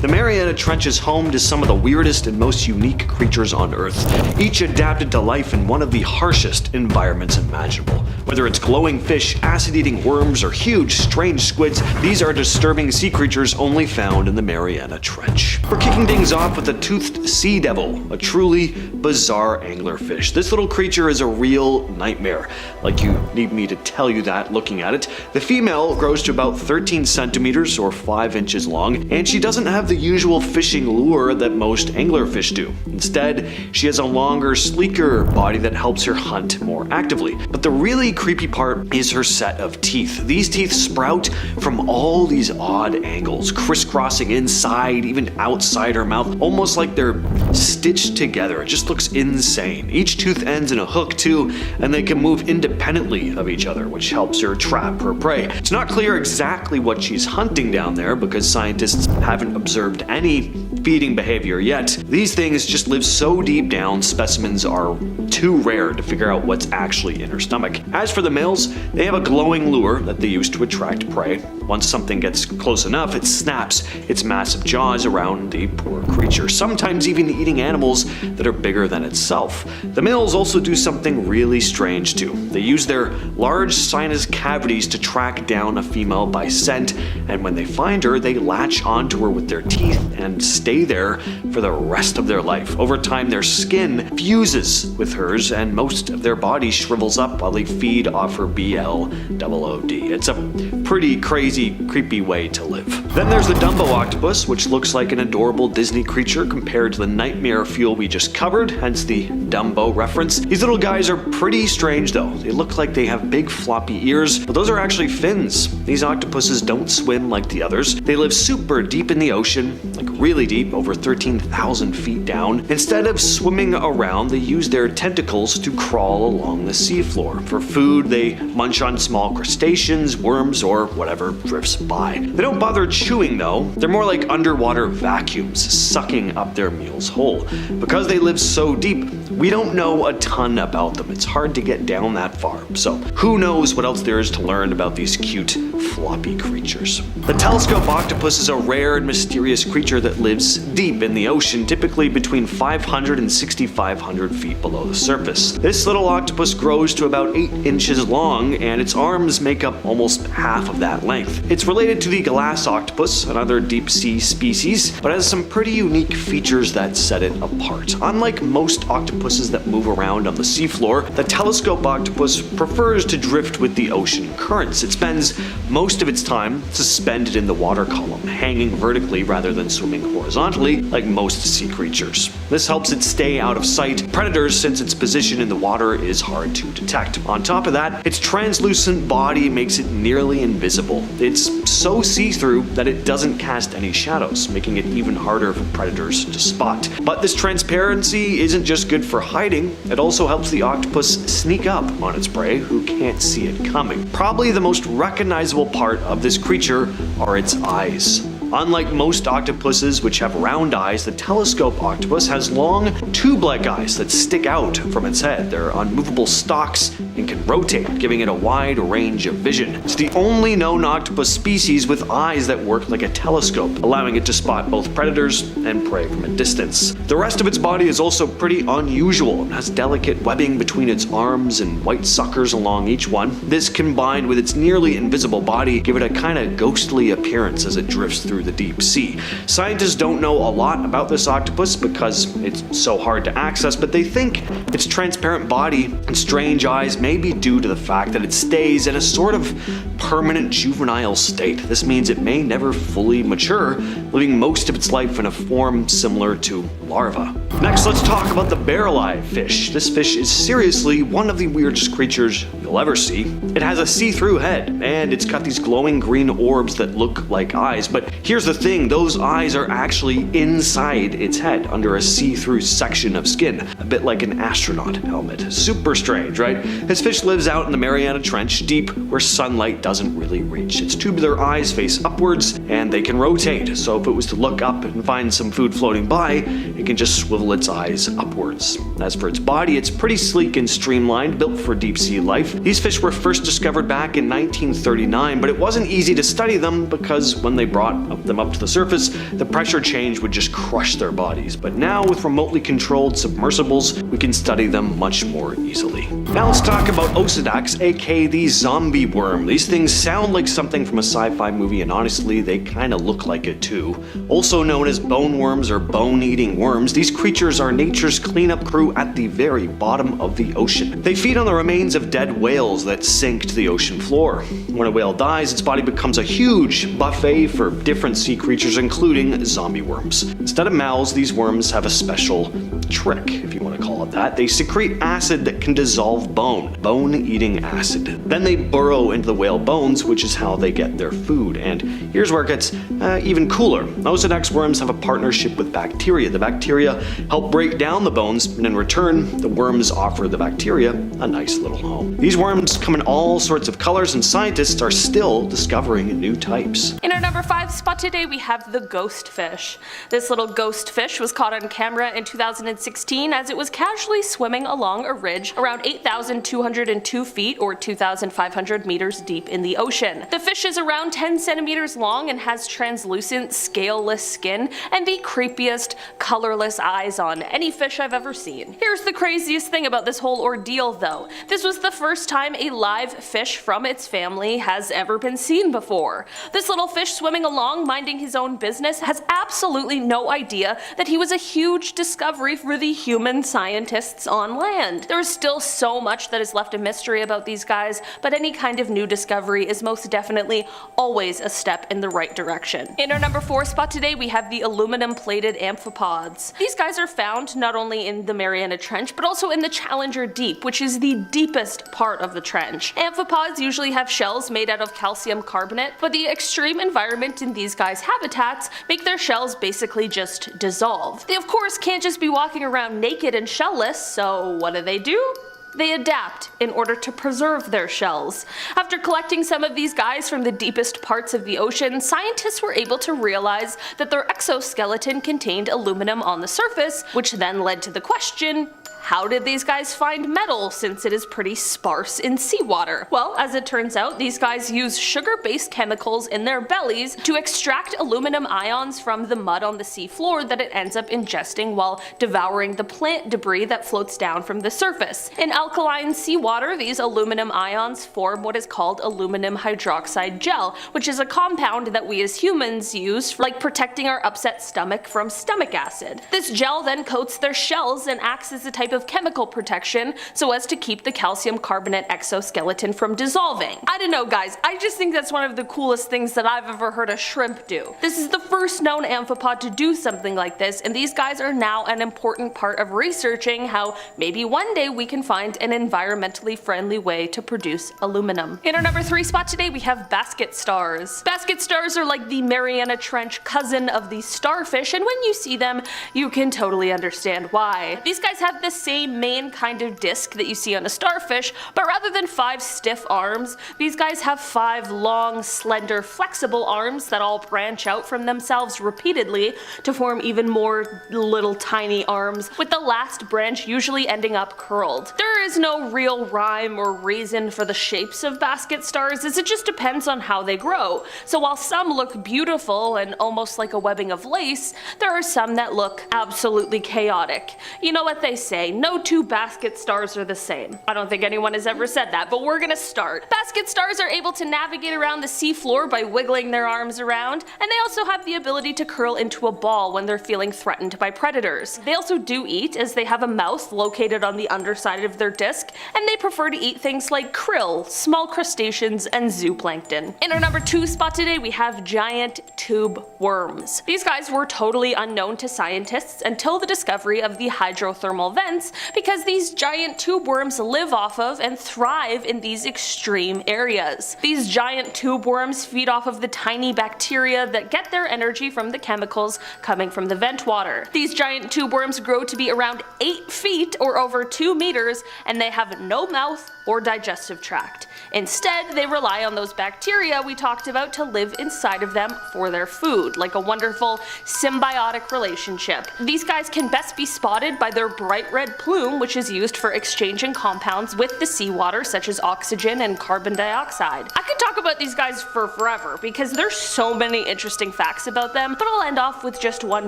The Mariana Trench is home to some of the weirdest and most unique creatures on Earth, each adapted to life in one of the harshest environments imaginable. Whether it's glowing fish, acid-eating worms, or huge, strange squids, these are disturbing sea creatures only found in the Mariana Trench. We're kicking things off with the toothed sea devil, a truly bizarre anglerfish. This little creature is a real nightmare. Like you need me to tell you that looking at it. The female grows to about 13 centimeters or 5 inches long, and she doesn't have the usual fishing lure that most anglerfish do. Instead, she has a longer, sleeker body that helps her hunt more actively. But the really creepy part is her set of teeth. These teeth sprout from all these odd angles, crisscrossing inside, even outside her mouth, almost like they're stitched together. It just looks insane. Each tooth ends in a hook too, and they can move independently of each other, which helps her trap her prey. It's not clear exactly what she's hunting down there because scientists haven't observed any feeding behavior yet. These things just live so deep down, specimens are too rare to figure out what's actually in her stomach. As for the males, they have a glowing lure that they use to attract prey. Once something gets close enough, it snaps its massive jaws around the poor creature, sometimes even eating animals that are bigger than itself. The males also do something really strange too. They use their large sinus cavities to track down a female by scent, and when they find her, they latch onto her with their teeth and stay there for the rest of their life. Over time, their skin fuses with hers, and most of their body shrivels up while they feed off her BLOOD. It's a pretty crazy, creepy way to live. Then there's the Dumbo octopus, which looks like an adorable Disney creature compared to the nightmare fuel we just covered, hence the Dumbo reference. These little guys are pretty strange though. They look like they have big floppy ears, but those are actually fins. These octopuses don't swim like the others. They live super deep in the ocean, like really deep, over 13,000 feet down. Instead of swimming around, they use their tentacles to crawl along the seafloor. For food, they munch on small crustaceans, worms, or whatever drifts by. They don't bother chewing though. They're more like underwater vacuums, sucking up their meals whole. Because they live so deep, we don't know a ton about them. It's hard to get down that far. So who knows what else there is to learn about these cute, floppy creatures. The telescope octopus is a rare and mysterious creature that lives deep in the ocean, typically between 500 and 6,500 feet below the surface. This little octopus grows to about 8 inches long, and its arms make up almost half of that length. It's related to the glass octopus, another deep sea species, but has some pretty unique features that set it apart. Unlike most octopuses that move around on the seafloor, the telescope octopus prefers to drift with the ocean currents. It spends most of its time suspended in the water column, hanging vertically rather than swimming horizontally like most sea creatures. This helps it stay out of sight predators since its position in the water is hard to detect. On top of that, its translucent body makes it nearly invisible. It's so see-through that it doesn't cast any shadows, making it even harder for predators to spot. But this transparency isn't just good for hiding, it also helps the octopus sneak up on its prey who can't see it coming. Probably the most recognizable part of this creature are its eyes. Unlike most octopuses, which have round eyes, the telescope octopus has long, tube-like eyes that stick out from its head. They're unmovable stalks and can rotate, giving it a wide range of vision. It's the only known octopus species with eyes that work like a telescope, allowing it to spot both predators and prey from a distance. The rest of its body is also pretty unusual and has delicate webbing between its arms and white suckers along each one. This, combined with its nearly invisible body, give it a kind of ghostly appearance as it drifts through the deep sea. Scientists don't know a lot about this octopus because it's so hard to access, but they think its transparent body and strange eyes may be due to the fact that it stays in a sort of permanent juvenile state. This means it may never fully mature, living most of its life in a form similar to larva. Next, let's talk about the barrel-eye fish. This fish is seriously one of the weirdest creatures you'll ever see. It has a see-through head, and it's got these glowing green orbs that look like eyes, but here's the thing, those eyes are actually inside its head, under a see-through section of skin, a bit like an astronaut helmet. Super strange, right? This fish lives out in the Mariana Trench, deep where sunlight doesn't doesn't really reach. Its tubular eyes face upwards, and they can rotate, so if it was to look up and find some food floating by, it can just swivel its eyes upwards. As for its body, it's pretty sleek and streamlined, built for deep sea life. These fish were first discovered back in 1939, but it wasn't easy to study them because when they brought them up to the surface, the pressure change would just crush their bodies. But now, with remotely controlled submersibles, we can study them much more easily. Now let's talk about Osidax, aka the zombie worm. These things sound like something from a sci-fi movie, and honestly, they kinda look like it too. Also known as bone worms or bone-eating worms, these creatures are nature's cleanup crew at the very bottom of the ocean. They feed on the remains of dead whales that sink to the ocean floor. When a whale dies, its body becomes a huge buffet for different sea creatures, including zombie worms. Instead of mouths, these worms have a special trick, if you want to call it that. They secrete acid that can dissolve bone-eating acid. Then they burrow into the whale bones, which is how they get their food. And here's where it gets even cooler. Osidax worms have a partnership with bacteria. The bacteria help break down the bones, and in return, the worms offer the bacteria a nice little home. These worms come in all sorts of colors, and scientists are still discovering new types. In our number 5 spot today, we have the ghost fish. This little ghost fish was caught on camera in 2016 as it was casually swimming along a ridge around 8,202 feet or 2,500 meters deep in the ocean. The fish is around 10 centimeters long and has translucent, scaleless skin and the creepiest, colorless eyes on any fish I've ever seen. Here's the craziest thing about this whole ordeal though. This was the first time a live fish from its family has ever been seen before. This little fish swimming along, minding his own business, has absolutely no idea that he was a huge discovery for the human scientists on land. There is still so much that is left a mystery about these guys, but any kind of new discovery is most definitely always a step in the right direction. In our number 4 spot today, we have the aluminum-plated amphipods. These guys are found not only in the Mariana Trench, but also in the Challenger Deep, which is the deepest part of the trench. Amphipods usually have shells made out of calcium carbonate, but the extreme environment in these guys' habitats make their shells basically just dissolve. They of course can't just be walking around naked and shellless, so what do? They adapt in order to preserve their shells. After collecting some of these guys from the deepest parts of the ocean, scientists were able to realize that their exoskeleton contained aluminum on the surface, which then led to the question, how did these guys find metal since it is pretty sparse in seawater? Well, as it turns out, these guys use sugar-based chemicals in their bellies to extract aluminum ions from the mud on the sea floor that it ends up ingesting while devouring the plant debris that floats down from the surface. In alkaline seawater, these aluminum ions form what is called aluminum hydroxide gel, which is a compound that we as humans use for protecting our upset stomach from stomach acid. This gel then coats their shells and acts as a type of chemical protection so as to keep the calcium carbonate exoskeleton from dissolving. I don't know guys, I just think that's one of the coolest things that I've ever heard a shrimp do. This is the first known amphipod to do something like this, and these guys are now an important part of researching how maybe one day we can find an environmentally friendly way to produce aluminum. In our number 3 spot today, we have basket stars. Basket stars are like the Mariana Trench cousin of the starfish, and when you see them, you can totally understand why. These guys have the same main kind of disc that you see on a starfish, but rather than 5 stiff arms, these guys have 5 long, slender, flexible arms that all branch out from themselves repeatedly to form even more little tiny arms, with the last branch usually ending up curled. There is no real rhyme or reason for the shapes of basket stars, as it just depends on how they grow. So while some look beautiful and almost like a webbing of lace, there are some that look absolutely chaotic. You know what they say, no 2 basket stars are the same. I don't think anyone has ever said that, but we're gonna start. Basket stars are able to navigate around the sea floor by wiggling their arms around, and they also have the ability to curl into a ball when they're feeling threatened by predators. They also do eat, as they have a mouth located on the underside of their disc, and they prefer to eat things like krill, small crustaceans, and zooplankton. In our number 2 spot today, we have giant tube worms. These guys were totally unknown to scientists until the discovery of the hydrothermal vents sense because these giant tube worms live off of and thrive in these extreme areas. These giant tube worms feed off of the tiny bacteria that get their energy from the chemicals coming from the vent water. These giant tube worms grow to be around 8 feet or over 2 meters, and they have no mouth or digestive tract. Instead, they rely on those bacteria we talked about to live inside of them for their food, like a wonderful symbiotic relationship. These guys can best be spotted by their bright red plume, which is used for exchanging compounds with the seawater such as oxygen and carbon dioxide. I could talk about these guys for forever because there's so many interesting facts about them, but I'll end off with just one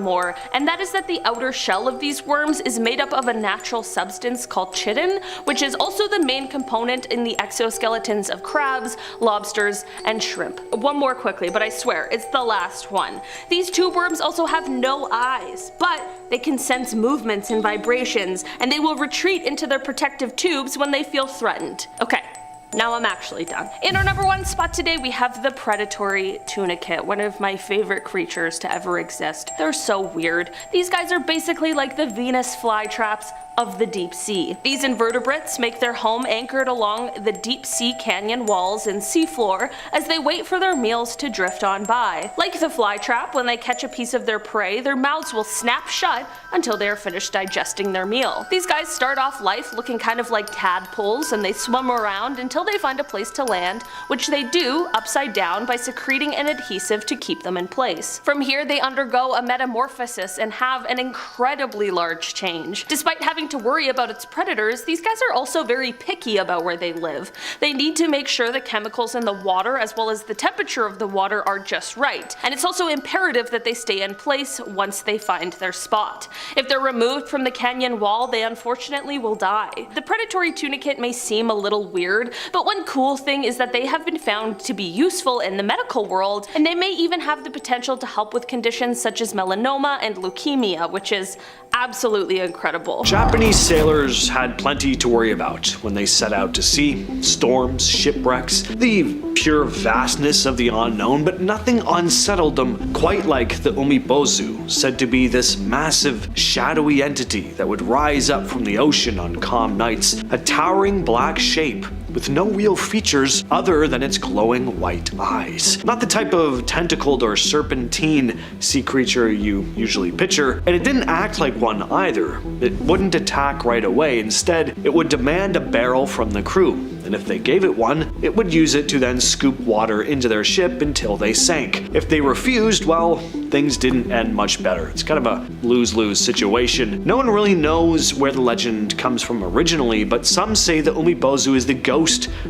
more, and that is that the outer shell of these worms is made up of a natural substance called chitin, which is also the main component in the exoskeletons of crabs, lobsters, and shrimp. One more quickly, but I swear, it's the last one. These tube worms also have no eyes, but they can sense movements and vibrations, and they will retreat into their protective tubes when they feel threatened. Okay. Now I'm actually done. In our number 1 spot today, we have the predatory tunicate, one of my favorite creatures to ever exist. They're so weird. These guys are basically like the Venus flytraps of the deep sea. These invertebrates make their home anchored along the deep sea canyon walls and seafloor as they wait for their meals to drift on by. Like the flytrap, when they catch a piece of their prey, their mouths will snap shut until they are finished digesting their meal. These guys start off life looking kind of like tadpoles, and they swim around until they find a place to land, which they do upside down by secreting an adhesive to keep them in place. From here, they undergo a metamorphosis and have an incredibly large change. Despite having to worry about its predators, these guys are also very picky about where they live. They need to make sure the chemicals in the water as well as the temperature of the water are just right, and it's also imperative that they stay in place once they find their spot. If they're removed from the canyon wall, they unfortunately will die. The predatory tunicate may seem a little weird, but one cool thing is that they have been found to be useful in the medical world, and they may even have the potential to help with conditions such as melanoma and leukemia, which is absolutely incredible. Japanese sailors had plenty to worry about when they set out to sea: storms, shipwrecks, the pure vastness of the unknown, but nothing unsettled them quite like the umibozu, said to be this massive, shadowy entity that would rise up from the ocean on calm nights, a towering black shape with no real features other than its glowing white eyes. Not the type of tentacled or serpentine sea creature you usually picture, and it didn't act like one either. It wouldn't attack right away. Instead, it would demand a barrel from the crew, and if they gave it one, it would use it to then scoop water into their ship until they sank. If they refused, well, things didn't end much better. It's kind of a lose-lose situation. No one really knows where the legend comes from originally, but some say that umibozu is the ghost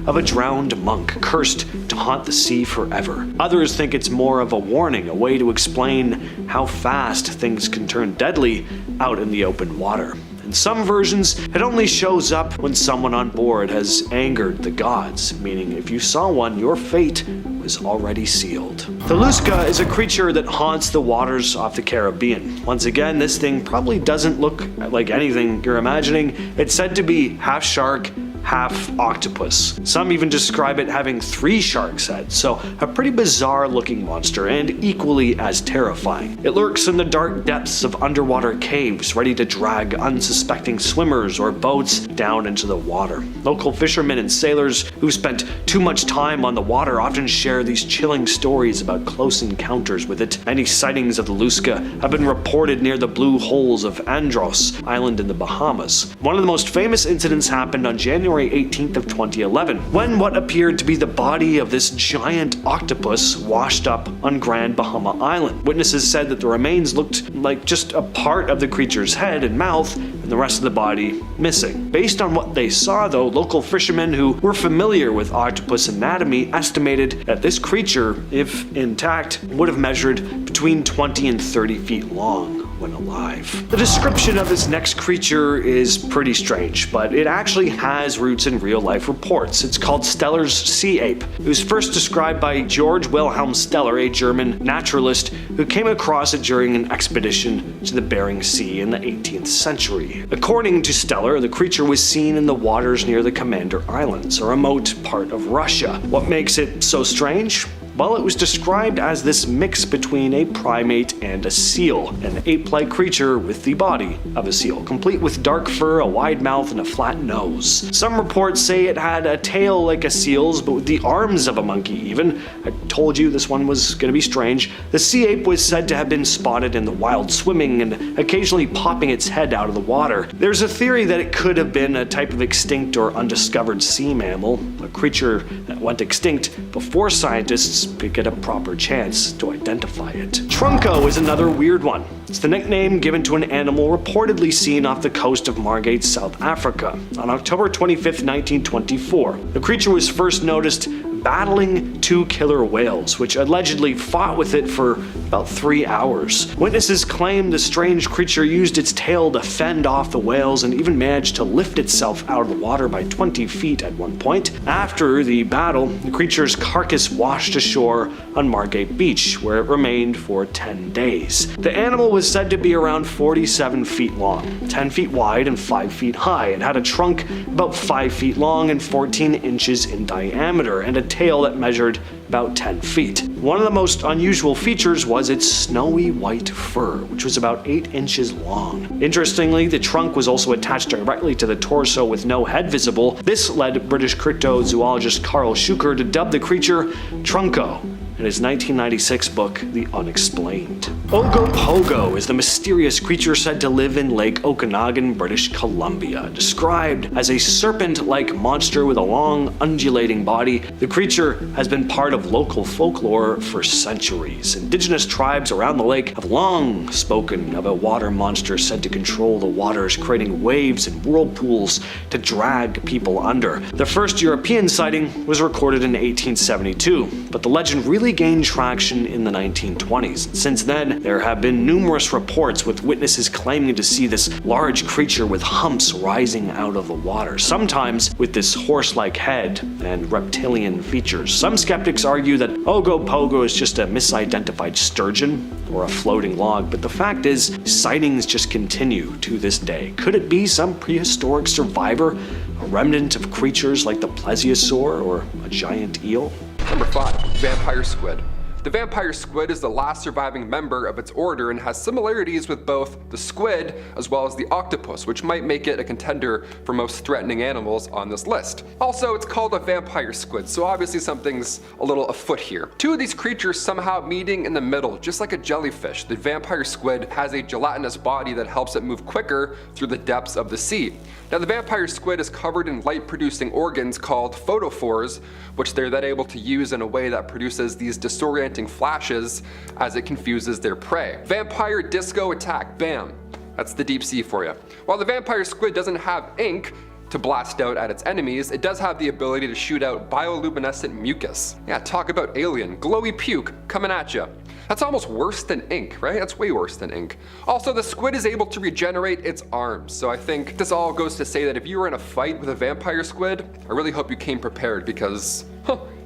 of a drowned monk, cursed to haunt the sea forever. Others think it's more of a warning, a way to explain how fast things can turn deadly out in the open water. In some versions, it only shows up when someone on board has angered the gods, meaning if you saw one, your fate was already sealed. The Lusca is a creature that haunts the waters off the Caribbean. Once again, this thing probably doesn't look like anything you're imagining. It's said to be half shark, half octopus. Some even describe it having 3 shark's heads, so a pretty bizarre looking monster and equally as terrifying. It lurks in the dark depths of underwater caves, ready to drag unsuspecting swimmers or boats down into the water. Local fishermen and sailors who spent too much time on the water often share these chilling stories about close encounters with it. Many sightings of the Lusca have been reported near the blue holes of Andros Island in the Bahamas. One of the most famous incidents happened on January 18th of 2011, when what appeared to be the body of this giant octopus washed up on Grand Bahama Island. Witnesses said that the remains looked like just a part of the creature's head and mouth, and the rest of the body missing. Based on what they saw though, local fishermen who were familiar with octopus anatomy estimated that this creature, if intact, would have measured between 20 and 30 feet long when alive. The description of this next creature is pretty strange, but it actually has roots in real-life reports. It's called Steller's sea ape. It was first described by Georg Wilhelm Steller, a German naturalist who came across it during an expedition to the Bering Sea in the 18th century. According to Steller, the creature was seen in the waters near the Commander Islands, a remote part of Russia. What makes it so strange? Well, it was described as this mix between a primate and a seal, an ape-like creature with the body of a seal, complete with dark fur, a wide mouth, and a flat nose. Some reports say it had a tail like a seal's, but with the arms of a monkey even. I told you this one was gonna be strange. The sea ape was said to have been spotted in the wild swimming and occasionally popping its head out of the water. There's a theory that it could have been a type of extinct or undiscovered sea mammal, a creature that went extinct before scientists could get a proper chance to identify it. Trunco is another weird one. It's the nickname given to an animal reportedly seen off the coast of Margate, South Africa, on October 25th, 1924. The creature was first noticed battling two killer whales, which allegedly fought with it for about 3 hours. Witnesses claim the strange creature used its tail to fend off the whales and even managed to lift itself out of the water by 20 feet at one point. After the battle, the creature's carcass washed ashore on Margate Beach, where it remained for 10 days. The animal was said to be around 47 feet long, 10 feet wide, and 5 feet high. It had a trunk about 5 feet long and 14 inches in diameter, and a tail that measured about 10 feet. One of the most unusual features was its snowy white fur, which was about 8 inches long. Interestingly, the trunk was also attached directly to the torso with no head visible. This led British cryptozoologist Carl Schuker to dub the creature Trunco in his 1996 book, The Unexplained. Ogopogo is the mysterious creature said to live in Lake Okanagan, British Columbia. Described as a serpent-like monster with a long, undulating body, the creature has been part of local folklore for centuries. Indigenous tribes around the lake have long spoken of a water monster said to control the waters, creating waves and whirlpools to drag people under. The first European sighting was recorded in 1872, but the legend really gained traction in the 1920s. Since then, there have been numerous reports with witnesses claiming to see this large creature with humps rising out of the water, sometimes with this horse-like head and reptilian features. Some skeptics argue that Ogopogo is just a misidentified sturgeon or a floating log, but the fact is, sightings just continue to this day. Could it be some prehistoric survivor, a remnant of creatures like the plesiosaur or a giant eel? Number 5. Vampire squid. The vampire squid is the last surviving member of its order and has similarities with both the squid as well as the octopus, which might make it a contender for most threatening animals on this list. Also, it's called a vampire squid, so obviously something's a little afoot here. Two of these creatures somehow meeting in the middle, just like a jellyfish. The vampire squid has a gelatinous body that helps it move quicker through the depths of the sea. Now, the vampire squid is covered in light-producing organs called photophores, which they're then able to use in a way that produces these disorienting flashes as it confuses their prey. Vampire disco attack, bam. That's the deep sea for you. While the vampire squid doesn't have ink to blast out at its enemies, it does have the ability to shoot out bioluminescent mucus. Yeah, talk about alien, glowy puke coming at you. That's almost worse than ink, right? That's way worse than ink. Also, the squid is able to regenerate its arms, so I think this all goes to say that if you were in a fight with a vampire squid, I really hope you came prepared because,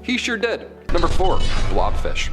he sure did. Number 4, blobfish.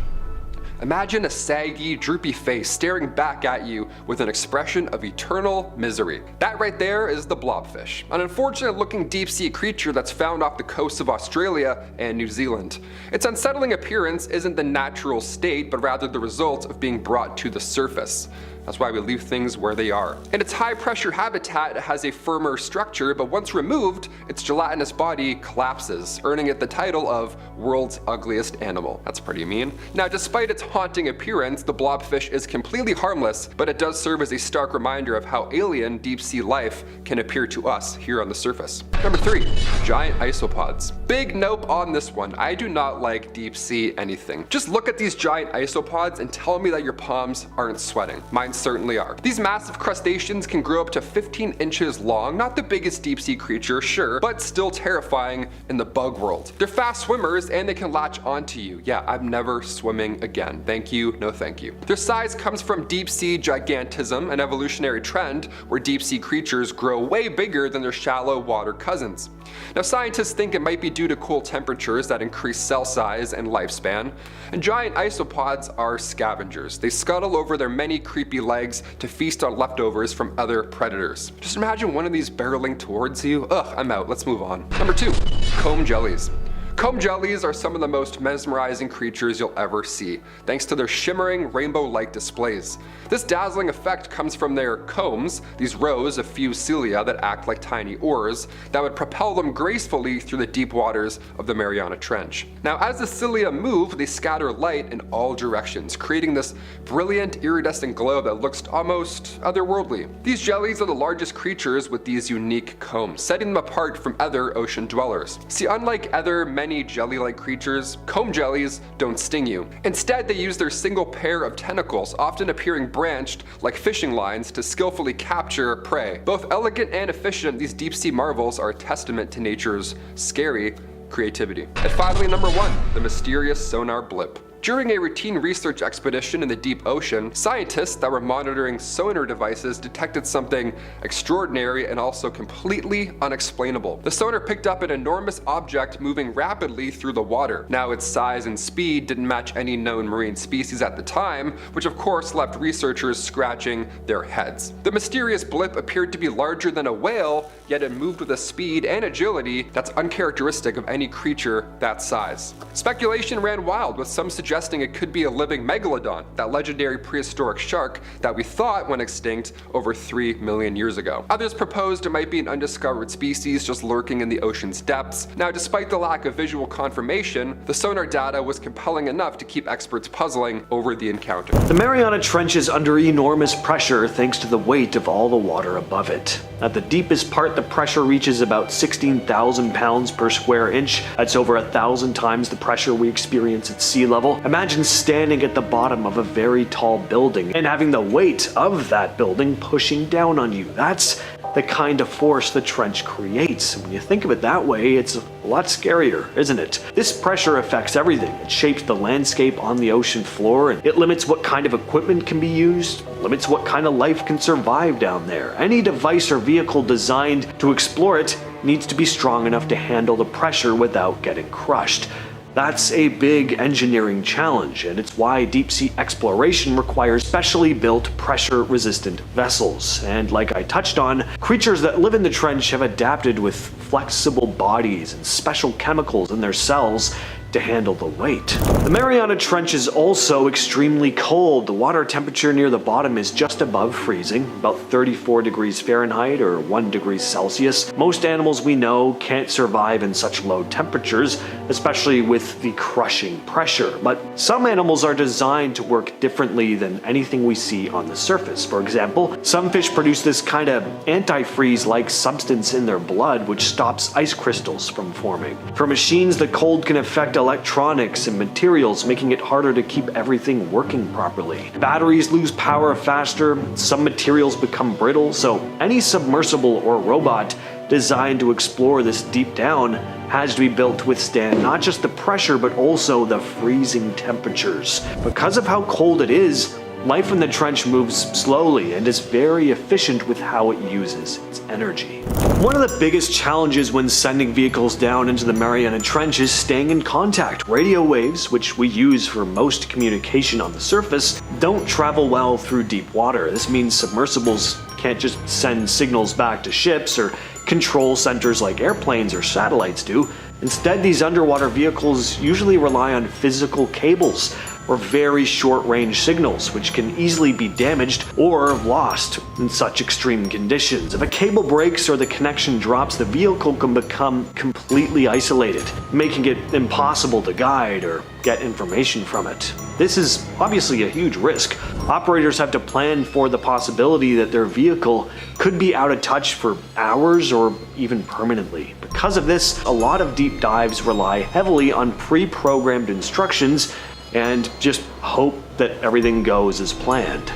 Imagine a saggy, droopy face staring back at you with an expression of eternal misery. That right there is the blobfish, an unfortunate looking deep sea creature that's found off the coasts of Australia and New Zealand. Its unsettling appearance isn't the natural state, but rather the result of being brought to the surface. That's why we leave things where they are. In its high pressure habitat, it has a firmer structure, but once removed, its gelatinous body collapses, earning it the title of world's ugliest animal. That's pretty mean. Now, despite its haunting appearance, the blobfish is completely harmless, but it does serve as a stark reminder of how alien deep sea life can appear to us here on the surface. Number 3, giant isopods. Big nope on this one. I do not like deep sea anything. Just look at these giant isopods and tell me that your palms aren't sweating. Mine certainly are. These massive crustaceans can grow up to 15 inches long, not the biggest deep sea creature, sure, but still terrifying in the bug world. They're fast swimmers and they can latch onto you. Yeah, I'm never swimming again. Thank you, no thank you. Their size comes from deep sea gigantism, an evolutionary trend where deep sea creatures grow way bigger than their shallow water cousins. Now, scientists think it might be due to cool temperatures that increase cell size and lifespan, and giant isopods are scavengers. They scuttle over their many creepy legs to feast on leftovers from other predators. Just imagine one of these barreling towards you. Ugh, I'm out, let's move on. Number 2, comb jellies. Comb jellies are some of the most mesmerizing creatures you'll ever see, thanks to their shimmering, rainbow-like displays. This dazzling effect comes from their combs, these rows of fused cilia that act like tiny oars, that would propel them gracefully through the deep waters of the Mariana Trench. Now, as the cilia move, they scatter light in all directions, creating this brilliant, iridescent glow that looks almost otherworldly. These jellies are the largest creatures with these unique combs, setting them apart from other ocean dwellers. See, unlike other many jelly-like creatures, comb jellies don't sting you. Instead, they use their single pair of tentacles, often appearing branched like fishing lines, to skillfully capture prey. Both elegant and efficient, these deep-sea marvels are a testament to nature's scary creativity. And finally, number 1, the mysterious sonar blip. During a routine research expedition in the deep ocean, scientists that were monitoring sonar devices detected something extraordinary and also completely unexplainable. The sonar picked up an enormous object moving rapidly through the water. Now, its size and speed didn't match any known marine species at the time, which of course left researchers scratching their heads. The mysterious blip appeared to be larger than a whale, yet it moved with a speed and agility that's uncharacteristic of any creature that size. Speculation ran wild, with some suggesting it could be a living megalodon, that legendary prehistoric shark that we thought went extinct over 3 million years ago. Others proposed it might be an undiscovered species just lurking in the ocean's depths. Now, despite the lack of visual confirmation, the sonar data was compelling enough to keep experts puzzling over the encounter. The Mariana Trench is under enormous pressure thanks to the weight of all the water above it. At the deepest part, the pressure reaches about 16,000 pounds per square inch. That's over 1,000 times the pressure we experience at sea level. Imagine standing at the bottom of a very tall building and having the weight of that building pushing down on you. That's the kind of force the trench creates. When you think of it that way, it's a lot scarier, isn't it? This pressure affects everything. It shapes the landscape on the ocean floor, and it limits what kind of equipment can be used, limits what kind of life can survive down there. Any device or vehicle designed to explore it needs to be strong enough to handle the pressure without getting crushed. That's a big engineering challenge, and it's why deep-sea exploration requires specially built pressure-resistant vessels. And like I touched on, creatures that live in the trench have adapted with flexible bodies and special chemicals in their cells to handle the weight. The Mariana Trench is also extremely cold. The water temperature near the bottom is just above freezing, about 34 degrees Fahrenheit or 1 degree Celsius. Most animals we know can't survive in such low temperatures, especially with the crushing pressure. But some animals are designed to work differently than anything we see on the surface. For example, some fish produce this kind of antifreeze-like substance in their blood which stops ice crystals from forming. For machines, the cold can affect electronics and materials, making it harder to keep everything working properly. Batteries lose power faster, some materials become brittle, so any submersible or robot designed to explore this deep down has to be built to withstand not just the pressure but also the freezing temperatures. Because of how cold it is, life in the trench moves slowly and is very efficient with how it uses its energy. One of the biggest challenges when sending vehicles down into the Mariana Trench is staying in contact. Radio waves, which we use for most communication on the surface, don't travel well through deep water. This means submersibles can't just send signals back to ships or control centers like airplanes or satellites do. Instead, these underwater vehicles usually rely on physical cables or very short-range signals, which can easily be damaged or lost in such extreme conditions. If a cable breaks or the connection drops, the vehicle can become completely isolated, making it impossible to guide or get information from it. This is obviously a huge risk. Operators have to plan for the possibility that their vehicle could be out of touch for hours or even permanently. Because of this, a lot of deep dives rely heavily on pre-programmed instructions and just hope that everything goes as planned.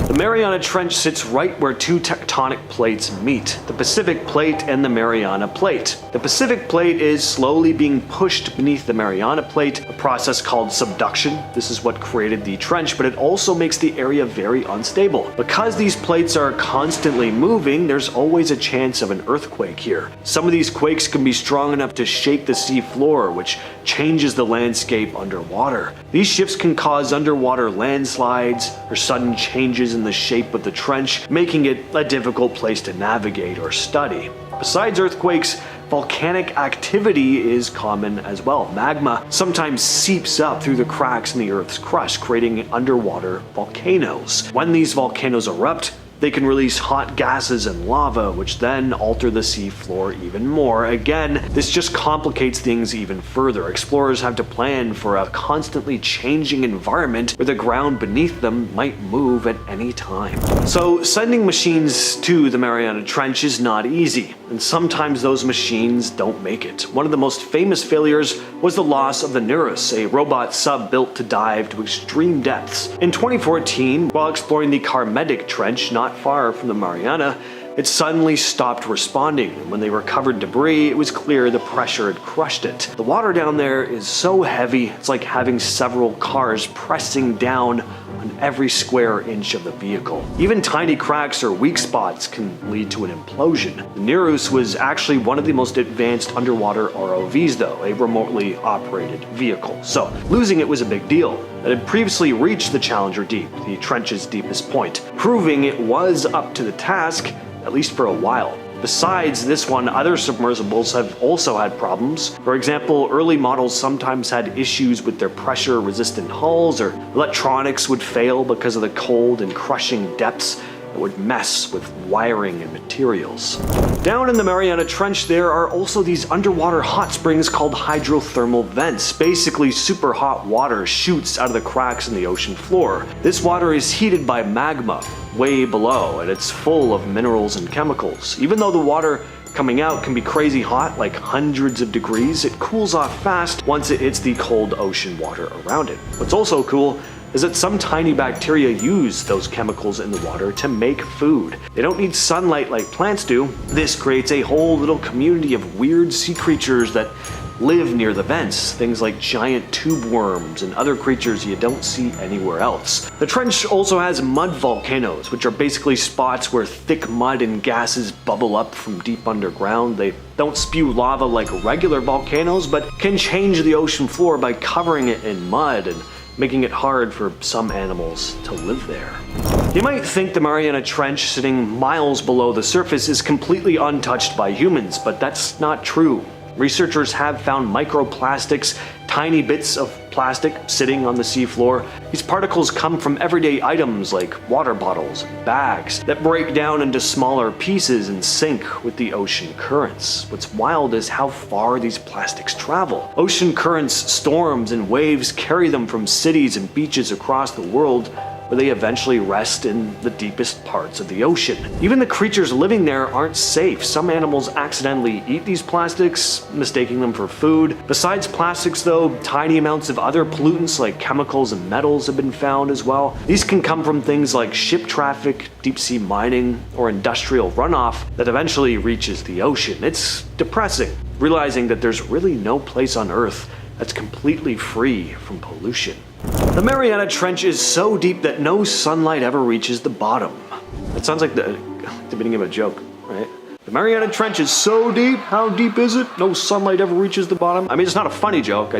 The Mariana Trench sits right where two tectonic plates meet, the Pacific Plate and the Mariana Plate. The Pacific Plate is slowly being pushed beneath the Mariana Plate, a process called subduction. This is what created the trench, but it also makes the area very unstable. Because these plates are constantly moving, there's always a chance of an earthquake here. Some of these quakes can be strong enough to shake the sea floor, which changes the landscape underwater. These shifts can cause underwater landslides or sudden changes in the shape of the trench, making it a difficult place to navigate or study. Besides earthquakes, volcanic activity is common as well. Magma sometimes seeps up through the cracks in the Earth's crust, creating underwater volcanoes. When these volcanoes erupt, they can release hot gases and lava, which then alter the sea floor even more. Again, this just complicates things even further. Explorers have to plan for a constantly changing environment where the ground beneath them might move at any time. So sending machines to the Mariana Trench is not easy, and sometimes those machines don't make it. One of the most famous failures was the loss of the Nereus, a robot sub built to dive to extreme depths. In 2014, while exploring the Carmetic Trench, not far from the Mariana, it suddenly stopped responding. When they recovered debris, it was clear the pressure had crushed it. The water down there is so heavy, it's like having several cars pressing down on every square inch of the vehicle. Even tiny cracks or weak spots can lead to an implosion. The Nereus was actually one of the most advanced underwater ROVs though, a remotely operated vehicle. So losing it was a big deal. It had previously reached the Challenger Deep, the trench's deepest point, proving it was up to the task, at least for a while. Besides this one, other submersibles have also had problems. For example, early models sometimes had issues with their pressure-resistant hulls, or electronics would fail because of the cold and crushing depths that would mess with wiring and materials. Down in the Mariana Trench, there are also these underwater hot springs called hydrothermal vents. Basically, super hot water shoots out of the cracks in the ocean floor. This water is heated by magma way below, and it's full of minerals and chemicals. Even though the water coming out can be crazy hot, like hundreds of degrees, it cools off fast once it hits the cold ocean water around it. What's also cool is that some tiny bacteria use those chemicals in the water to make food. They don't need sunlight like plants do. This creates a whole little community of weird sea creatures that live near the vents, things like giant tube worms and other creatures you don't see anywhere else. The trench also has mud volcanoes, which are basically spots where thick mud and gases bubble up from deep underground. They don't spew lava like regular volcanoes, but can change the ocean floor by covering it in mud and making it hard for some animals to live there. You might think the Mariana Trench, sitting miles below the surface, is completely untouched by humans, but that's not true. Researchers have found microplastics, tiny bits of plastic sitting on the seafloor. These particles come from everyday items like water bottles and bags that break down into smaller pieces and sink with the ocean currents. What's wild is how far these plastics travel. Ocean currents, storms, and waves carry them from cities and beaches across the world, where they eventually rest in the deepest parts of the ocean. Even the creatures living there aren't safe. Some animals accidentally eat these plastics, mistaking them for food. Besides plastics though, tiny amounts of other pollutants like chemicals and metals have been found as well. These can come from things like ship traffic, deep sea mining, or industrial runoff that eventually reaches the ocean. It's depressing, realizing that there's really no place on Earth that's completely free from pollution. The Mariana Trench is so deep that no sunlight ever reaches the bottom. That sounds like the beginning of a joke, right? The Mariana Trench is so deep. How deep is it? No sunlight ever reaches the bottom. I mean, it's not a funny joke.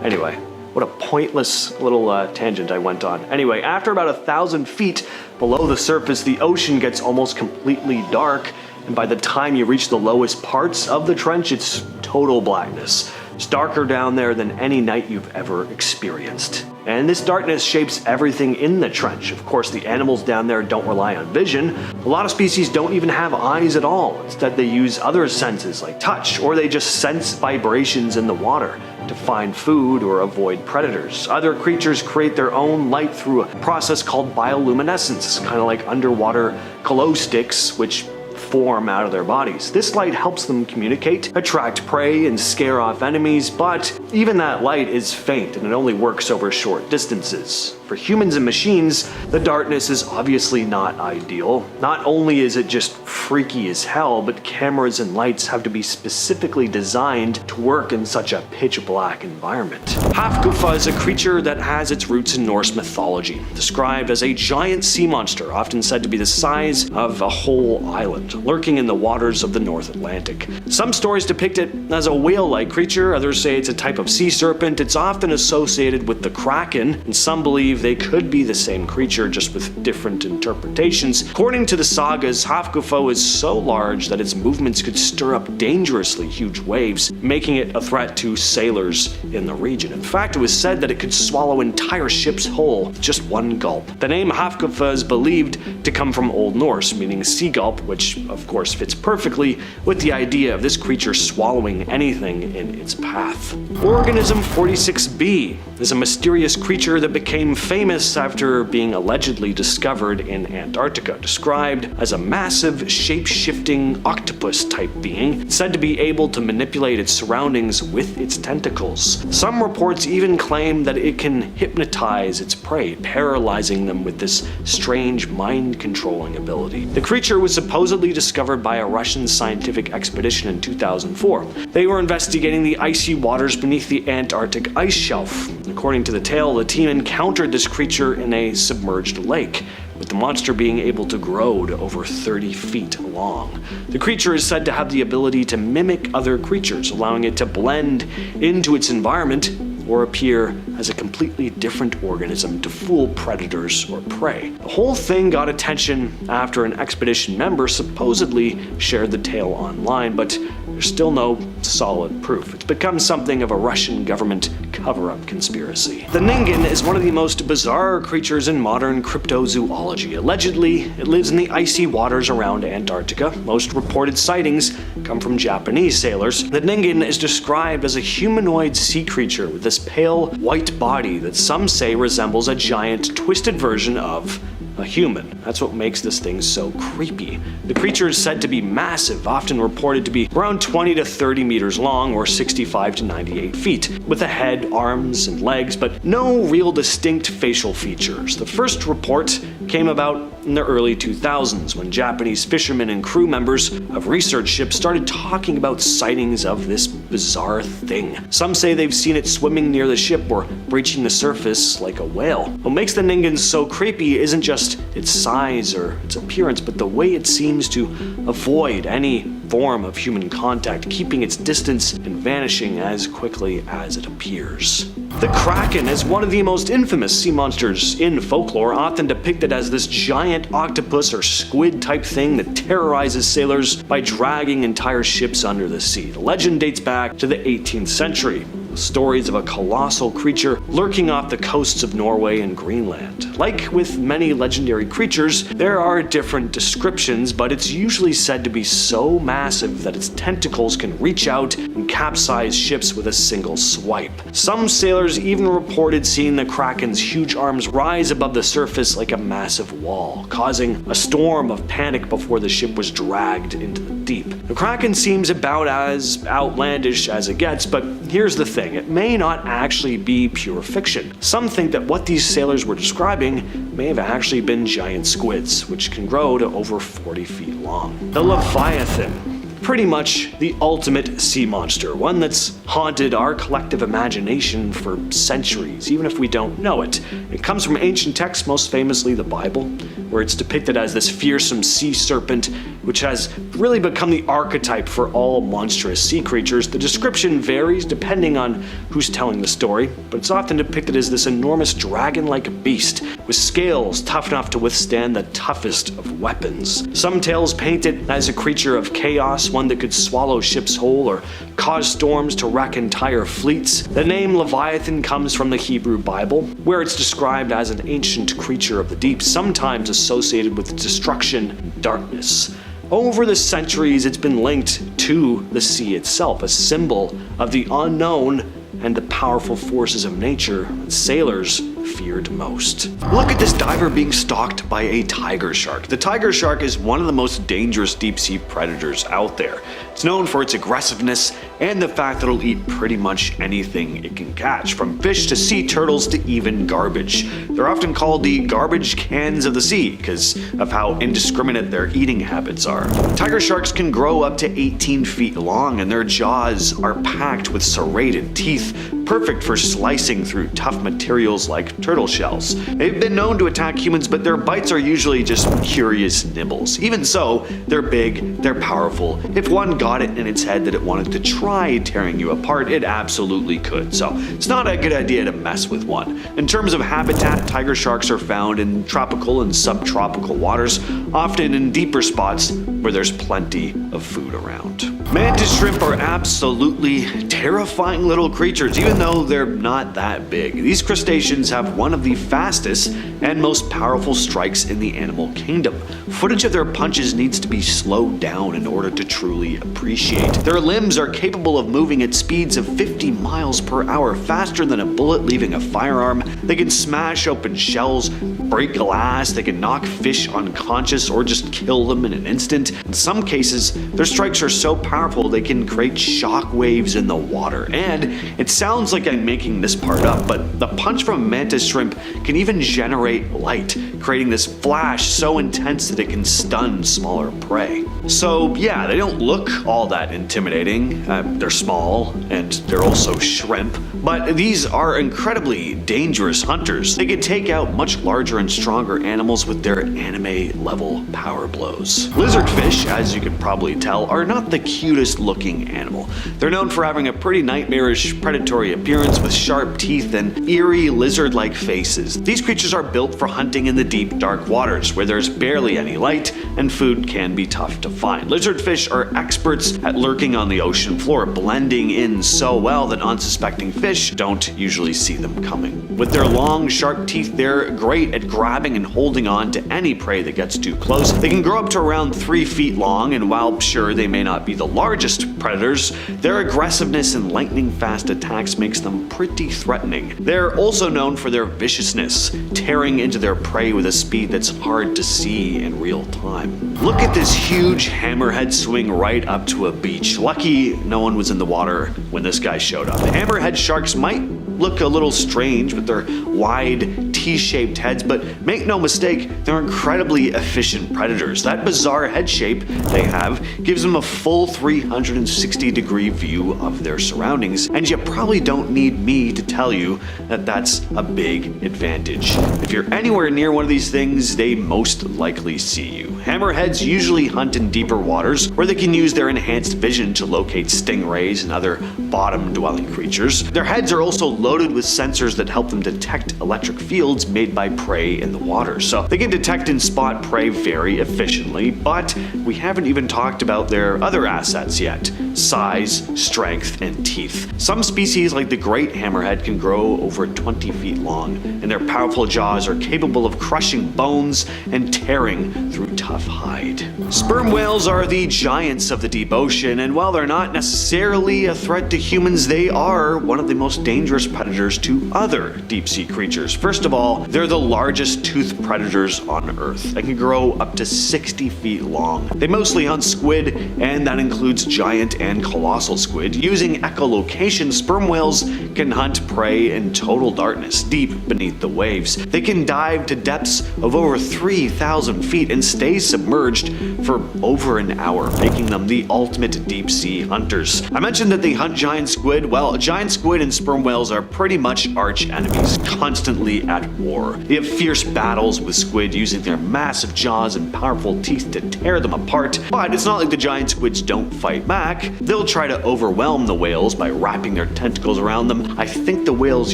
Anyway, what a pointless little tangent I went on. Anyway, after about 1,000 feet below the surface, the ocean gets almost completely dark. And by the time you reach the lowest parts of the trench, it's total blackness. It's darker down there than any night you've ever experienced. And this darkness shapes everything in the trench. Of course, the animals down there don't rely on vision. A lot of species don't even have eyes at all. Instead, they use other senses like touch, or they just sense vibrations in the water to find food or avoid predators. Other creatures create their own light through a process called bioluminescence, kind of like underwater glow sticks, which form out of their bodies. This light helps them communicate, attract prey, and scare off enemies, but even that light is faint and it only works over short distances. For humans and machines, the darkness is obviously not ideal. Not only is it just freaky as hell, but cameras and lights have to be specifically designed to work in such a pitch black environment. Hafgufa is a creature that has its roots in Norse mythology, described as a giant sea monster, often said to be the size of a whole island. lurking in the waters of the North Atlantic. Some stories depict it as a whale-like creature, others say it's a type of sea serpent. It's often associated with the Kraken, and some believe they could be the same creature, just with different interpretations. According to the sagas, Hafgufo is so large that its movements could stir up dangerously huge waves, making it a threat to sailors in the region. In fact, it was said that it could swallow entire ships whole with just one gulp. The name Hafgufo is believed to come from Old Norse, meaning sea gulp, which of course fits perfectly with the idea of this creature swallowing anything in its path. Organism 46b is a mysterious creature that became famous after being allegedly discovered in Antarctica, described as a massive, shape-shifting octopus-type being, said to be able to manipulate its surroundings with its tentacles. Some reports even claim that it can hypnotize its prey, paralyzing them with this strange mind-controlling ability. The creature was supposedly discovered by a Russian scientific expedition in 2004. They were investigating the icy waters beneath the Antarctic ice shelf. According to the tale, the team encountered this creature in a submerged lake, with the monster being able to grow to over 30 feet long. The creature is said to have the ability to mimic other creatures, allowing it to blend into its environment or appear as a completely different organism to fool predators or prey. The whole thing got attention after an expedition member supposedly shared the tale online, but there's still no solid proof. It's become something of a Russian government cover-up conspiracy. The Ningen is one of the most bizarre creatures in modern cryptozoology. Allegedly, it lives in the icy waters around Antarctica. Most reported sightings come from Japanese sailors. The Ningen is described as a humanoid sea creature with this pale white body that some say resembles a giant twisted version of a human. That's what makes this thing so creepy. The creature is said to be massive, often reported to be around 20 to 30 meters long or 65 to 98 feet, with a head, arms, and legs, but no real distinct facial features. The first report came about in the early 2000s when Japanese fishermen and crew members of research ships started talking about sightings of this bizarre thing. Some say they've seen it swimming near the ship or breaching the surface like a whale. What makes the Ningen so creepy isn't just its size or its appearance, but the way it seems to avoid any form of human contact, keeping its distance and vanishing as quickly as it appears. The Kraken is one of the most infamous sea monsters in folklore, often depicted as this giant octopus or squid type thing that terrorizes sailors by dragging entire ships under the sea. The legend dates back to the 18th century. Stories of a colossal creature lurking off the coasts of Norway and Greenland. Like with many legendary creatures, there are different descriptions, but it's usually said to be so massive that its tentacles can reach out and capsize ships with a single swipe. Some sailors even reported seeing the Kraken's huge arms rise above the surface like a massive wall, causing a storm of panic before the ship was dragged into the deep. The Kraken seems about as outlandish as it gets, but here's the thing. It may not actually be pure fiction. Some think that what these sailors were describing may have actually been giant squids, which can grow to over 40 feet long. The Leviathan. Pretty much the ultimate sea monster, one that's haunted our collective imagination for centuries, even if we don't know it. It comes from ancient texts, most famously the Bible, where it's depicted as this fearsome sea serpent, which has really become the archetype for all monstrous sea creatures. The description varies depending on who's telling the story, but it's often depicted as this enormous dragon-like beast with scales tough enough to withstand the toughest of weapons. Some tales paint it as a creature of chaos, one that could swallow ships whole or cause storms to wreck entire fleets. The name Leviathan comes from the Hebrew Bible, where it's described as an ancient creature of the deep, sometimes associated with destruction and darkness. Over the centuries, it's been linked to the sea itself, a symbol of the unknown and the powerful forces of nature that sailors feared most. Look at this diver being stalked by a tiger shark. The tiger shark is one of the most dangerous deep-sea predators out there. It's known for its aggressiveness and the fact that it'll eat pretty much anything it can catch, from fish to sea turtles to even garbage. They're often called the garbage cans of the sea because of how indiscriminate their eating habits are. Tiger sharks can grow up to 18 feet long, and their jaws are packed with serrated teeth, perfect for slicing through tough materials like turtle shells. They've been known to attack humans, but their bites are usually just curious nibbles. Even so, they're big, they're powerful. If one got it in its head that it wanted to try tearing you apart, it absolutely could. So it's not a good idea to mess with one. In terms of habitat, tiger sharks are found in tropical and subtropical waters, often in deeper spots where there's plenty of food around. Mantis shrimp are absolutely terrifying little creatures, even though they're not that big. These crustaceans have one of the fastest and most powerful strikes in the animal kingdom. Footage of their punches needs to be slowed down in order to truly appreciate. Their limbs are capable of moving at speeds of 50 miles per hour, faster than a bullet leaving a firearm. They can smash open shells, break glass, they can knock fish unconscious or just kill them in an instant. In some cases, their strikes are so powerful they can create shock waves in the water. And it sounds like I'm making this part up, but the punch from a mantis shrimp can even generate light, creating this flash so intense that it can stun smaller prey. So yeah, they don't look all that intimidating. They're small and they're also shrimp, but these are incredibly dangerous hunters. They can take out much larger and stronger animals with their anime level power blows. Lizardfish, as you can probably tell, are not the cutest looking animal. They're known for having a pretty nightmarish predatory appearance with sharp teeth and eerie lizard-like faces. These creatures are built for hunting in the deep, dark waters where there's barely any light and food can be tough to find. Lizardfish are experts at lurking on the ocean floor, blending in so well that unsuspecting fish don't usually see them coming. With their long, sharp teeth, they're great at grabbing and holding on to any prey that gets too close. They can grow up to around 3 feet long, and while sure they may not be the largest predators, their aggressiveness and lightning-fast attacks makes them pretty threatening. They're also known for their viciousness, tearing into their prey with a speed that's hard to see in real time. Look at this huge hammerhead swing right up to a beach. Lucky no one was in the water when this guy showed up. Hammerhead sharks might look a little strange with their wide T-shaped heads, but make no mistake, they're incredibly efficient predators. That bizarre head shape they have gives them a full 360-degree view of their surroundings, and you probably don't need me to tell you that that's a big advantage. If you're anywhere near one of these things, they most likely see you. Hammerheads usually hunt in deeper waters, where they can use their enhanced vision to locate stingrays and other bottom-dwelling creatures. Their heads are also loaded with sensors that help them detect electric fields made by prey in the water, so they can detect and spot prey very efficiently. But we haven't even talked about their other assets yet: size, strength, and teeth. Some species like the great hammerhead can grow over 20 feet long, and their powerful jaws are capable of crushing bones and tearing through tough hide. Sperm whales are the giants of the deep ocean, and while they're not necessarily a threat to humans, they are one of the most dangerous predators to other deep-sea creatures. First of all, they're the largest toothed predators on Earth. They can grow up to 60 feet long. They mostly hunt squid, and that includes giant and colossal squid. Using echolocation, sperm whales can hunt prey in total darkness, deep beneath the waves. They can dive to depths of over 3,000 feet and stay submerged for over an hour, making them the ultimate deep-sea hunters. I mentioned that they hunt giant squid. Well, giant squid and sperm whales are pretty much arch enemies, constantly at war. They have fierce battles with squid, using their massive jaws and powerful teeth to tear them apart. But it's not like the giant squids don't fight back. They'll try to overwhelm the whales by wrapping their tentacles around them. I think the whales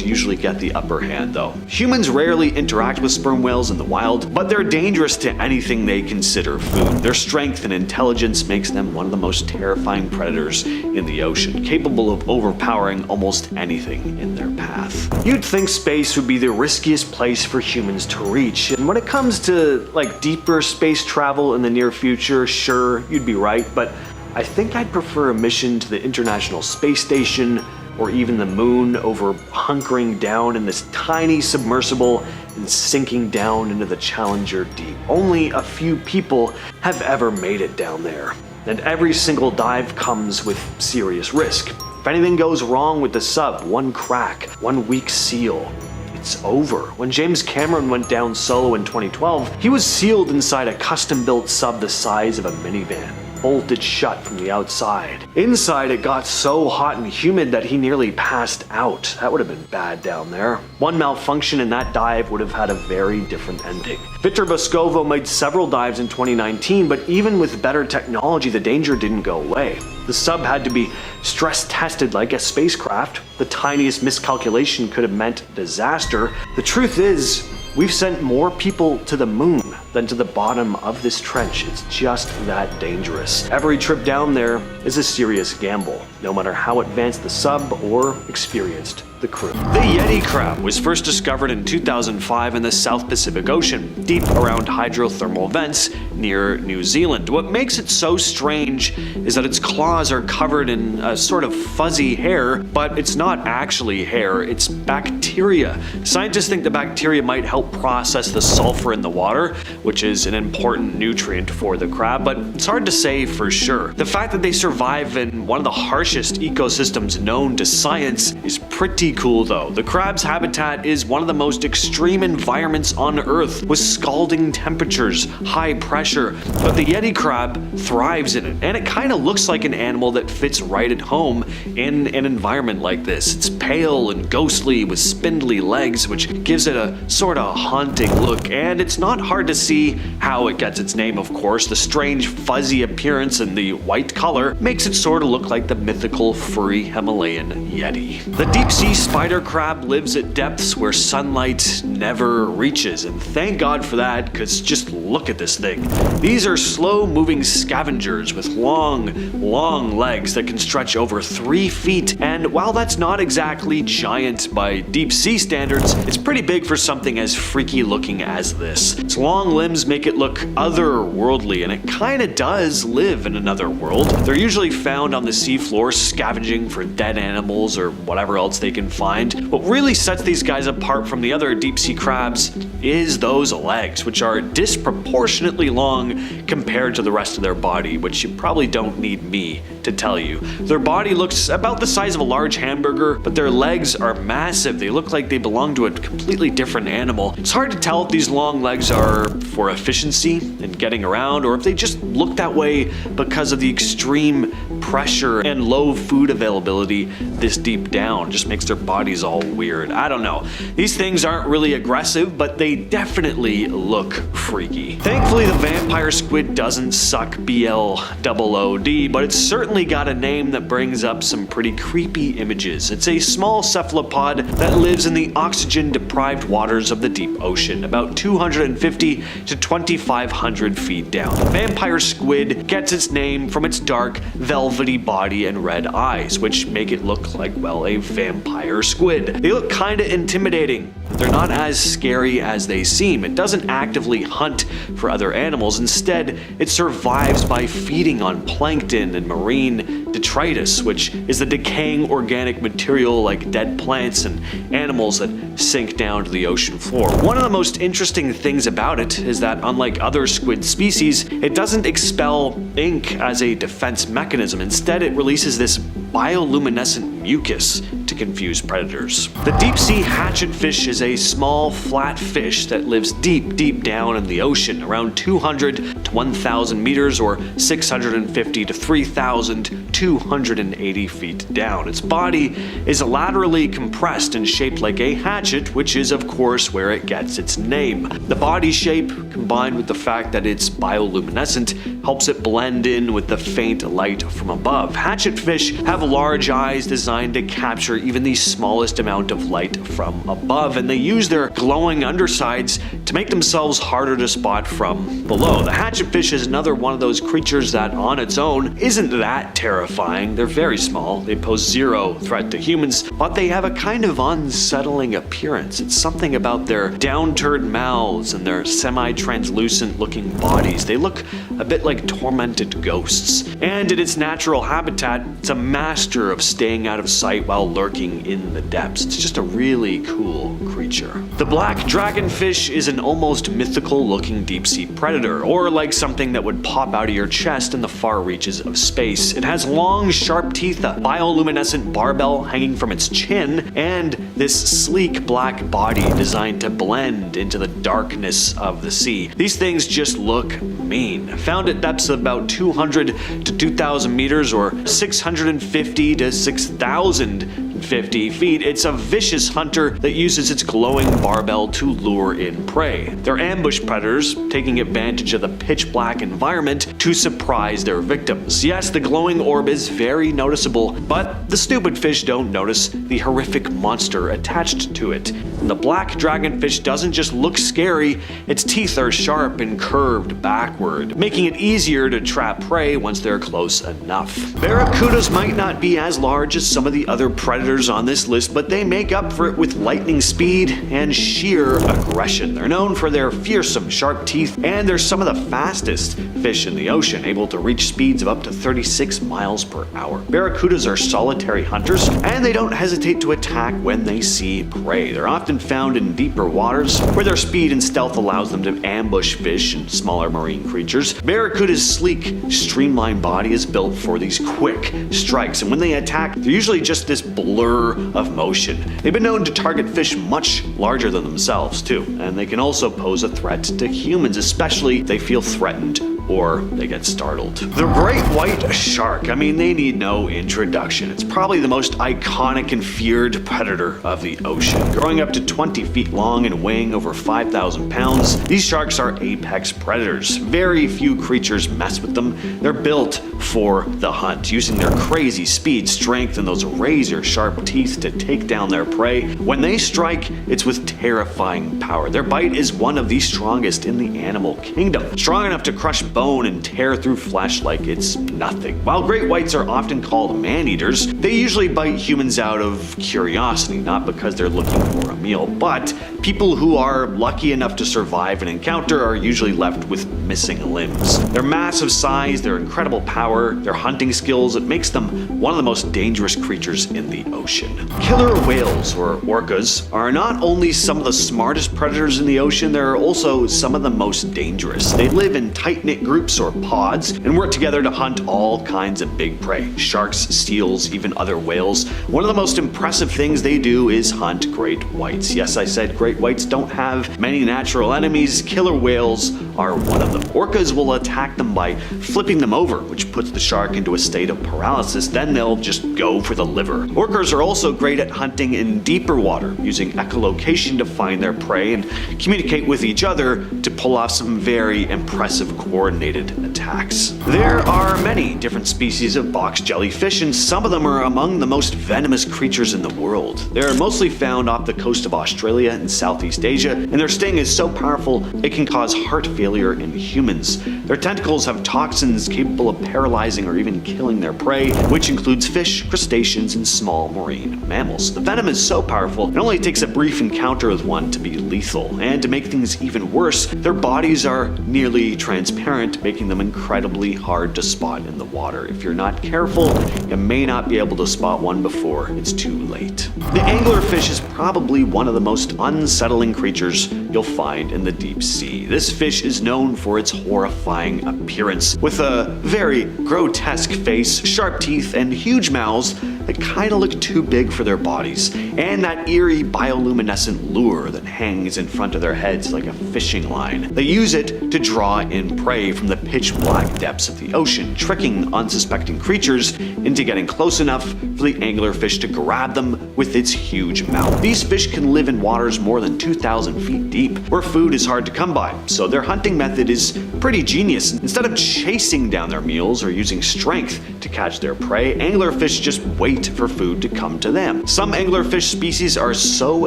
usually get the upper hand though. Humans rarely interact with sperm whales in the wild, but they're dangerous to anything they consider food. Their strength and intelligence makes them one of the most terrifying predators in the ocean, capable of overpowering almost anything in their path. You'd think space would be the riskiest place for humans to reach, and when it comes to deeper space travel in the near future, sure, you'd be right, but I think I'd prefer a mission to the International Space Station or even the moon over hunkering down in this tiny submersible and sinking down into the Challenger deep. Only a few people have ever made it down there, and every single dive comes with serious risk. If anything goes wrong with the sub, one crack, one weak seal, it's over. When James Cameron went down solo in 2012, he was sealed inside a custom-built sub the size of a minivan. bolted shut from the outside. Inside, it got so hot and humid that he nearly passed out. That would have been bad down there. One malfunction in that dive would have had a very different ending. Victor Boscovo made several dives in 2019, but even with better technology, the danger didn't go away. The sub had to be stress tested like a spacecraft. The tiniest miscalculation could have meant disaster. The truth is, we've sent more people to the moon than to the bottom of this trench. It's just that dangerous. Every trip down there is a serious gamble, no matter how advanced the sub or experienced the crew. The Yeti crab was first discovered in 2005 in the South Pacific Ocean, deep around hydrothermal vents near New Zealand. What makes it so strange is that its claws are covered in a sort of fuzzy hair, but it's not actually hair, it's bacteria. Scientists think the bacteria might help process the sulfur in the water, which is an important nutrient for the crab, but it's hard to say for sure. The fact that they survive in one of the harshest ecosystems known to science is pretty cool though. The crab's habitat is one of the most extreme environments on Earth, with scalding temperatures, high pressure, but the Yeti crab thrives in it, and it kind of looks like an animal that fits right at home in an environment like this. It's pale and ghostly with spindly legs, which gives it a sort of haunting look, and it's not hard to see how it gets its name, of course. The strange fuzzy appearance and the white color makes it sort of look like the mythical furry Himalayan Yeti. The deep sea spider crab lives at depths where sunlight never reaches, and thank God for that, because just look at this thing. These are slow-moving scavengers with long legs that can stretch over 3 feet, and while that's not exactly giant by deep sea standards, it's pretty big for something as freaky looking as this. Its long limbs make it look otherworldly, and it kinda does live in another world. They're usually found on the seafloor, scavenging for dead animals or whatever else they can find. What really sets these guys apart from the other deep sea crabs is those legs, which are disproportionately long compared to the rest of their body, which you probably don't need me to tell you. Their body looks about the size of a large hamburger, but their legs are massive. They look like they belong to a completely different animal. It's hard to tell if these long legs are for efficiency in getting around, or if they just look that way because of the extreme pressure and low food availability this deep down. Just makes their bodies all weird. I don't know. These things aren't really aggressive, but they definitely look freaky. Thankfully, the vampire squid doesn't suck BLOOD, but it's certainly got a name that brings up some pretty creepy images. It's a small cephalopod that lives in the oxygen-deprived waters of the deep ocean, about 250 to 2,500 feet down. The vampire squid gets its name from its dark, velvety body and red eyes, which make it look like, well, a vampire squid. They look kinda intimidating, but they're not as scary as they seem. It doesn't actively hunt for other animals. Instead, it survives by feeding on plankton and marine detritus, which is the decaying organic material like dead plants and animals that sink down to the ocean floor. One of the most interesting things about it is that, unlike other squid species, it doesn't expel ink as a defense mechanism. Instead, it releases this bioluminescent mucus to confuse predators. The deep sea hatchetfish is a small, flat fish that lives deep down in the ocean, around 200 to 1,000 meters or 650 to 3,280 feet down. Its body is laterally compressed and shaped like a hatchet, which is of course where it gets its name. The body shape, combined with the fact that it's bioluminescent, helps it blend in with the faint light from above. Hatchetfish have large eyes designed to capture even the smallest amount of light from above, and they use their glowing undersides to make themselves harder to spot from below. The hatchetfish is another one of those creatures that on its own isn't that terrifying. They're very small, they pose zero threat to humans, but they have a kind of unsettling appearance. It's something about their downturned mouths and their semi-translucent looking bodies. They look a bit like tormented ghosts. And in its natural habitat, it's a master of staying out of of sight while lurking in the depths. It's just a really cool creature. The black dragonfish is an almost mythical looking deep sea predator, or like something that would pop out of your chest in the far reaches of space. It has long, sharp teeth, a bioluminescent barbell hanging from its chin, and this sleek black body designed to blend into the darkness of the sea. These things just look mean. Found at depths of about 200 to 2,000 meters or 650 to 6,050 feet, it's a vicious hunter that uses its glowing barbell to lure in prey. They're ambush predators, taking advantage of the pitch black environment to surprise their victims. Yes, the glowing orb is very noticeable, but the stupid fish don't notice the horrific monster attached to it. And the black dragonfish doesn't just look scary, its teeth are sharp and curved backward, making it easier to trap prey once they're close enough. Barracudas might not be as large as some of the other predators on this list, but they make up for it with lightning speed and sheer aggression. They're known for their fearsome sharp teeth, and they're some of the fastest fish in the ocean, able to reach speeds of up to 36 miles per hour. Barracudas are solitary hunters, and they don't hesitate to attack when they see prey. They're often found in deeper waters, where their speed and stealth allows them to ambush fish and smaller marine creatures. Barracuda's sleek, streamlined body is built for these quick strikes, and when they attack, they're usually just this blur of motion. They've been known to target fish much larger than themselves, too, and they can also pose a threat to humans, especially if they feel threatened or they get startled. The great white shark, I mean, they need no introduction. It's probably the most iconic and feared predator of the ocean. Growing up to 20 feet long and weighing over 5,000 pounds, these sharks are apex predators. Very few creatures mess with them. They're built for the hunt, using their crazy speed, strength, and those razor-sharp teeth to take down their prey. When they strike, it's with terrifying power. Their bite is one of the strongest in the animal kingdom, strong enough to crush bone and tear through flesh like it's nothing. While great whites are often called man-eaters, they usually bite humans out of curiosity, not because they're looking for a meal. But people who are lucky enough to survive an encounter are usually left with missing limbs. Their massive size, their incredible power, their hunting skills, it makes them one of the most dangerous creatures in the ocean. Killer whales, or orcas, are not only some of the smartest predators in the ocean, they're also some of the most dangerous. They live in tight-knit groups or pods and work together to hunt all kinds of big prey. Sharks, seals, even other whales. One of the most impressive things they do is hunt great whites. Yes, I said great whites don't have many natural enemies. Killer whales are one of them. Orcas will attack them by flipping them over, which puts the shark into a state of paralysis. Then they'll just go for the liver. Orcas are also great at hunting in deeper water, using echolocation to find their prey and communicate with each other to pull off some very impressive coordinated attacks. There are many different species of box jellyfish, and some of them are among the most venomous creatures in the world. They're mostly found off the coast of Australia and Southeast Asia, and their sting is so powerful it can cause heart failure in humans. Their tentacles have toxins capable of paralyzing or even killing their prey, which includes fish, crustaceans, and small marine mammals. The venom is so powerful, it only takes a brief encounter with one to be lethal. And to make things even worse, their bodies are nearly transparent, making them incredibly hard to spot in the water. If you're not careful, you may not be able to spot one before it's too late. The anglerfish is probably one of the most unsettling creatures you'll find in the deep sea. This fish is known for its horrifying appearance, with a very grotesque face, sharp teeth, and huge mouths that kind of look too big for their bodies, and that eerie bioluminescent lure that hangs in front of their heads like a fishing line. They use it to draw in prey from the pitch black depths of the ocean, tricking unsuspecting creatures into getting close enough for the anglerfish to grab them with its huge mouth. These fish can live in waters more than 2,000 feet deep, where food is hard to come by, so their hunting method is pretty genius. Instead of chasing down their meals or using strength to catch their prey, anglerfish just wait for food to come to them. Some anglerfish species are so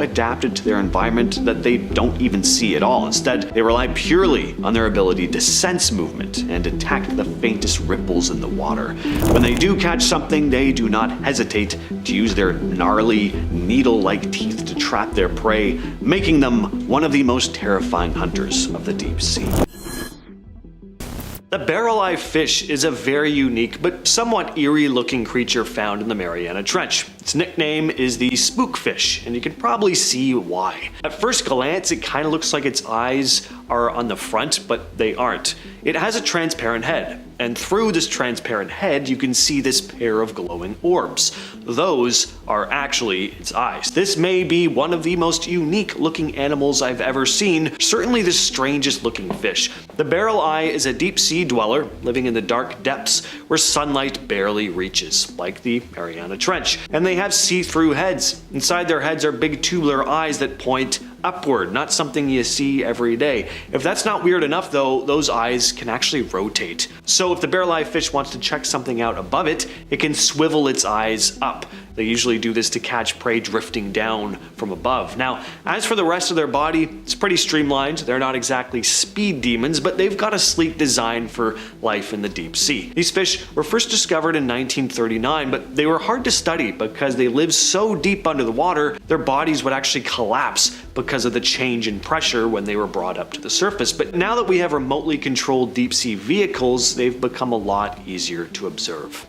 adapted to their environment that they don't even see at all. Instead, they rely purely on their ability to sense movement and detect the faintest ripples in the water. When they do catch something, they do not hesitate to use their gnarly, needle-like teeth to trap their prey, making them one of the most terrifying hunters of the deep sea. The barrel-eye fish is a very unique but somewhat eerie-looking creature found in the Mariana Trench. Its nickname is the spookfish, and you can probably see why. At first glance, it kind of looks like its eyes are on the front, but they aren't. It has a transparent head, and through this transparent head you can see this pair of glowing orbs. Those are actually its eyes. This may be one of the most unique looking animals I've ever seen, certainly the strangest looking fish. The barrel eye is a deep sea dweller living in the dark depths where sunlight barely reaches, like the Mariana Trench. And they have see-through heads. Inside their heads are big tubular eyes that point upward, not something you see every day. If that's not weird enough though, those eyes can actually rotate. So if the barrel-eye fish wants to check something out above it, it can swivel its eyes up. They usually do this to catch prey drifting down from above. Now, as for the rest of their body, it's pretty streamlined. They're not exactly speed demons, but they've got a sleek design for life in the deep sea. These fish were first discovered in 1939, but they were hard to study because they live so deep under the water, their bodies would actually collapse because of the change in pressure when they were brought up to the surface. But now that we have remotely controlled deep sea vehicles, they've become a lot easier to observe.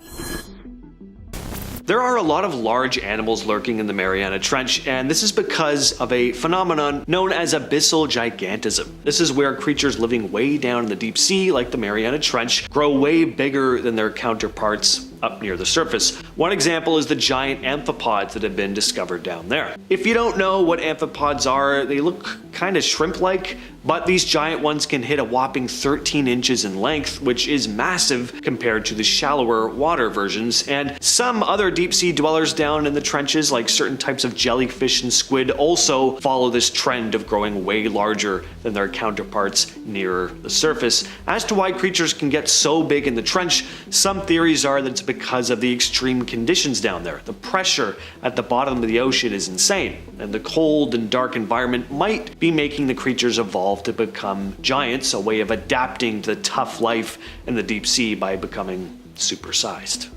There are a lot of large animals lurking in the Mariana Trench, and this is because of a phenomenon known as abyssal gigantism. This is where creatures living way down in the deep sea, like the Mariana Trench, grow way bigger than their counterparts up near the surface. One example is the giant amphipods that have been discovered down there. If you don't know what amphipods are, they look kind of shrimp-like, but these giant ones can hit a whopping 13 inches in length, which is massive compared to the shallower water versions. And some other deep sea dwellers down in the trenches, like certain types of jellyfish and squid, also follow this trend of growing way larger than their counterparts near the surface. As to why creatures can get so big in the trench, some theories are that it's because of the extreme conditions down there. The pressure at the bottom of the ocean is insane, and the cold and dark environment might be making the creatures evolve to become giants, a way of adapting to the tough life in the deep sea by becoming supersized.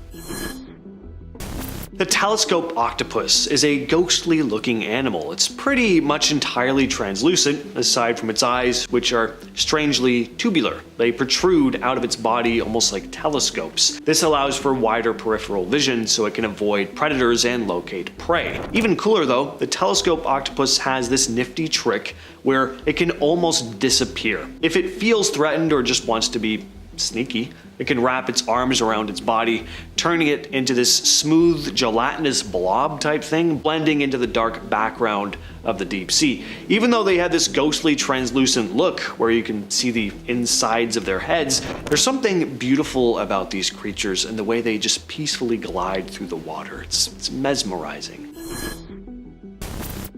The telescope octopus is a ghostly looking animal. It's pretty much entirely translucent, aside from its eyes, which are strangely tubular. They protrude out of its body almost like telescopes. This allows for wider peripheral vision so it can avoid predators and locate prey. Even cooler though, the telescope octopus has this nifty trick where it can almost disappear. If it feels threatened or just wants to be sneaky, it can wrap its arms around its body, turning it into this smooth, gelatinous blob type thing, blending into the dark background of the deep sea. Even though they have this ghostly translucent look where you can see the insides of their heads, there's something beautiful about these creatures and the way they just peacefully glide through the water. It's mesmerizing.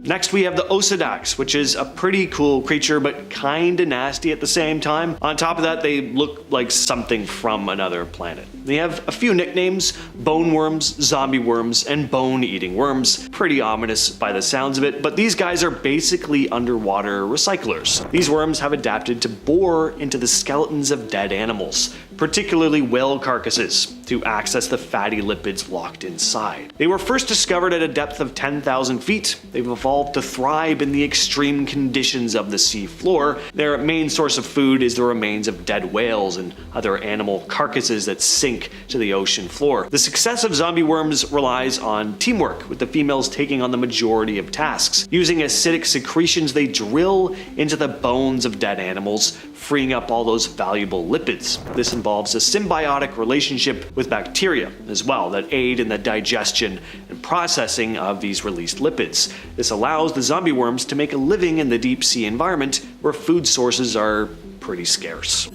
Next we have the Osidax, which is a pretty cool creature but kinda nasty at the same time. On top of that, they look like something from another planet. They have a few nicknames: bone worms, zombie worms, and bone-eating worms. Pretty ominous by the sounds of it, but these guys are basically underwater recyclers. These worms have adapted to bore into the skeletons of dead animals, particularly whale carcasses, to access the fatty lipids locked inside. They were first discovered at a depth of 10,000 feet. They've evolved to thrive in the extreme conditions of the sea floor. Their main source of food is the remains of dead whales and other animal carcasses that sink to the ocean floor. The success of zombie worms relies on teamwork, with the females taking on the majority of tasks. Using acidic secretions, they drill into the bones of dead animals, freeing up all those valuable lipids. This involves a symbiotic relationship with bacteria as well that aid in the digestion and processing of these released lipids. This allows the zombie worms to make a living in the deep sea environment where food sources are pretty scarce.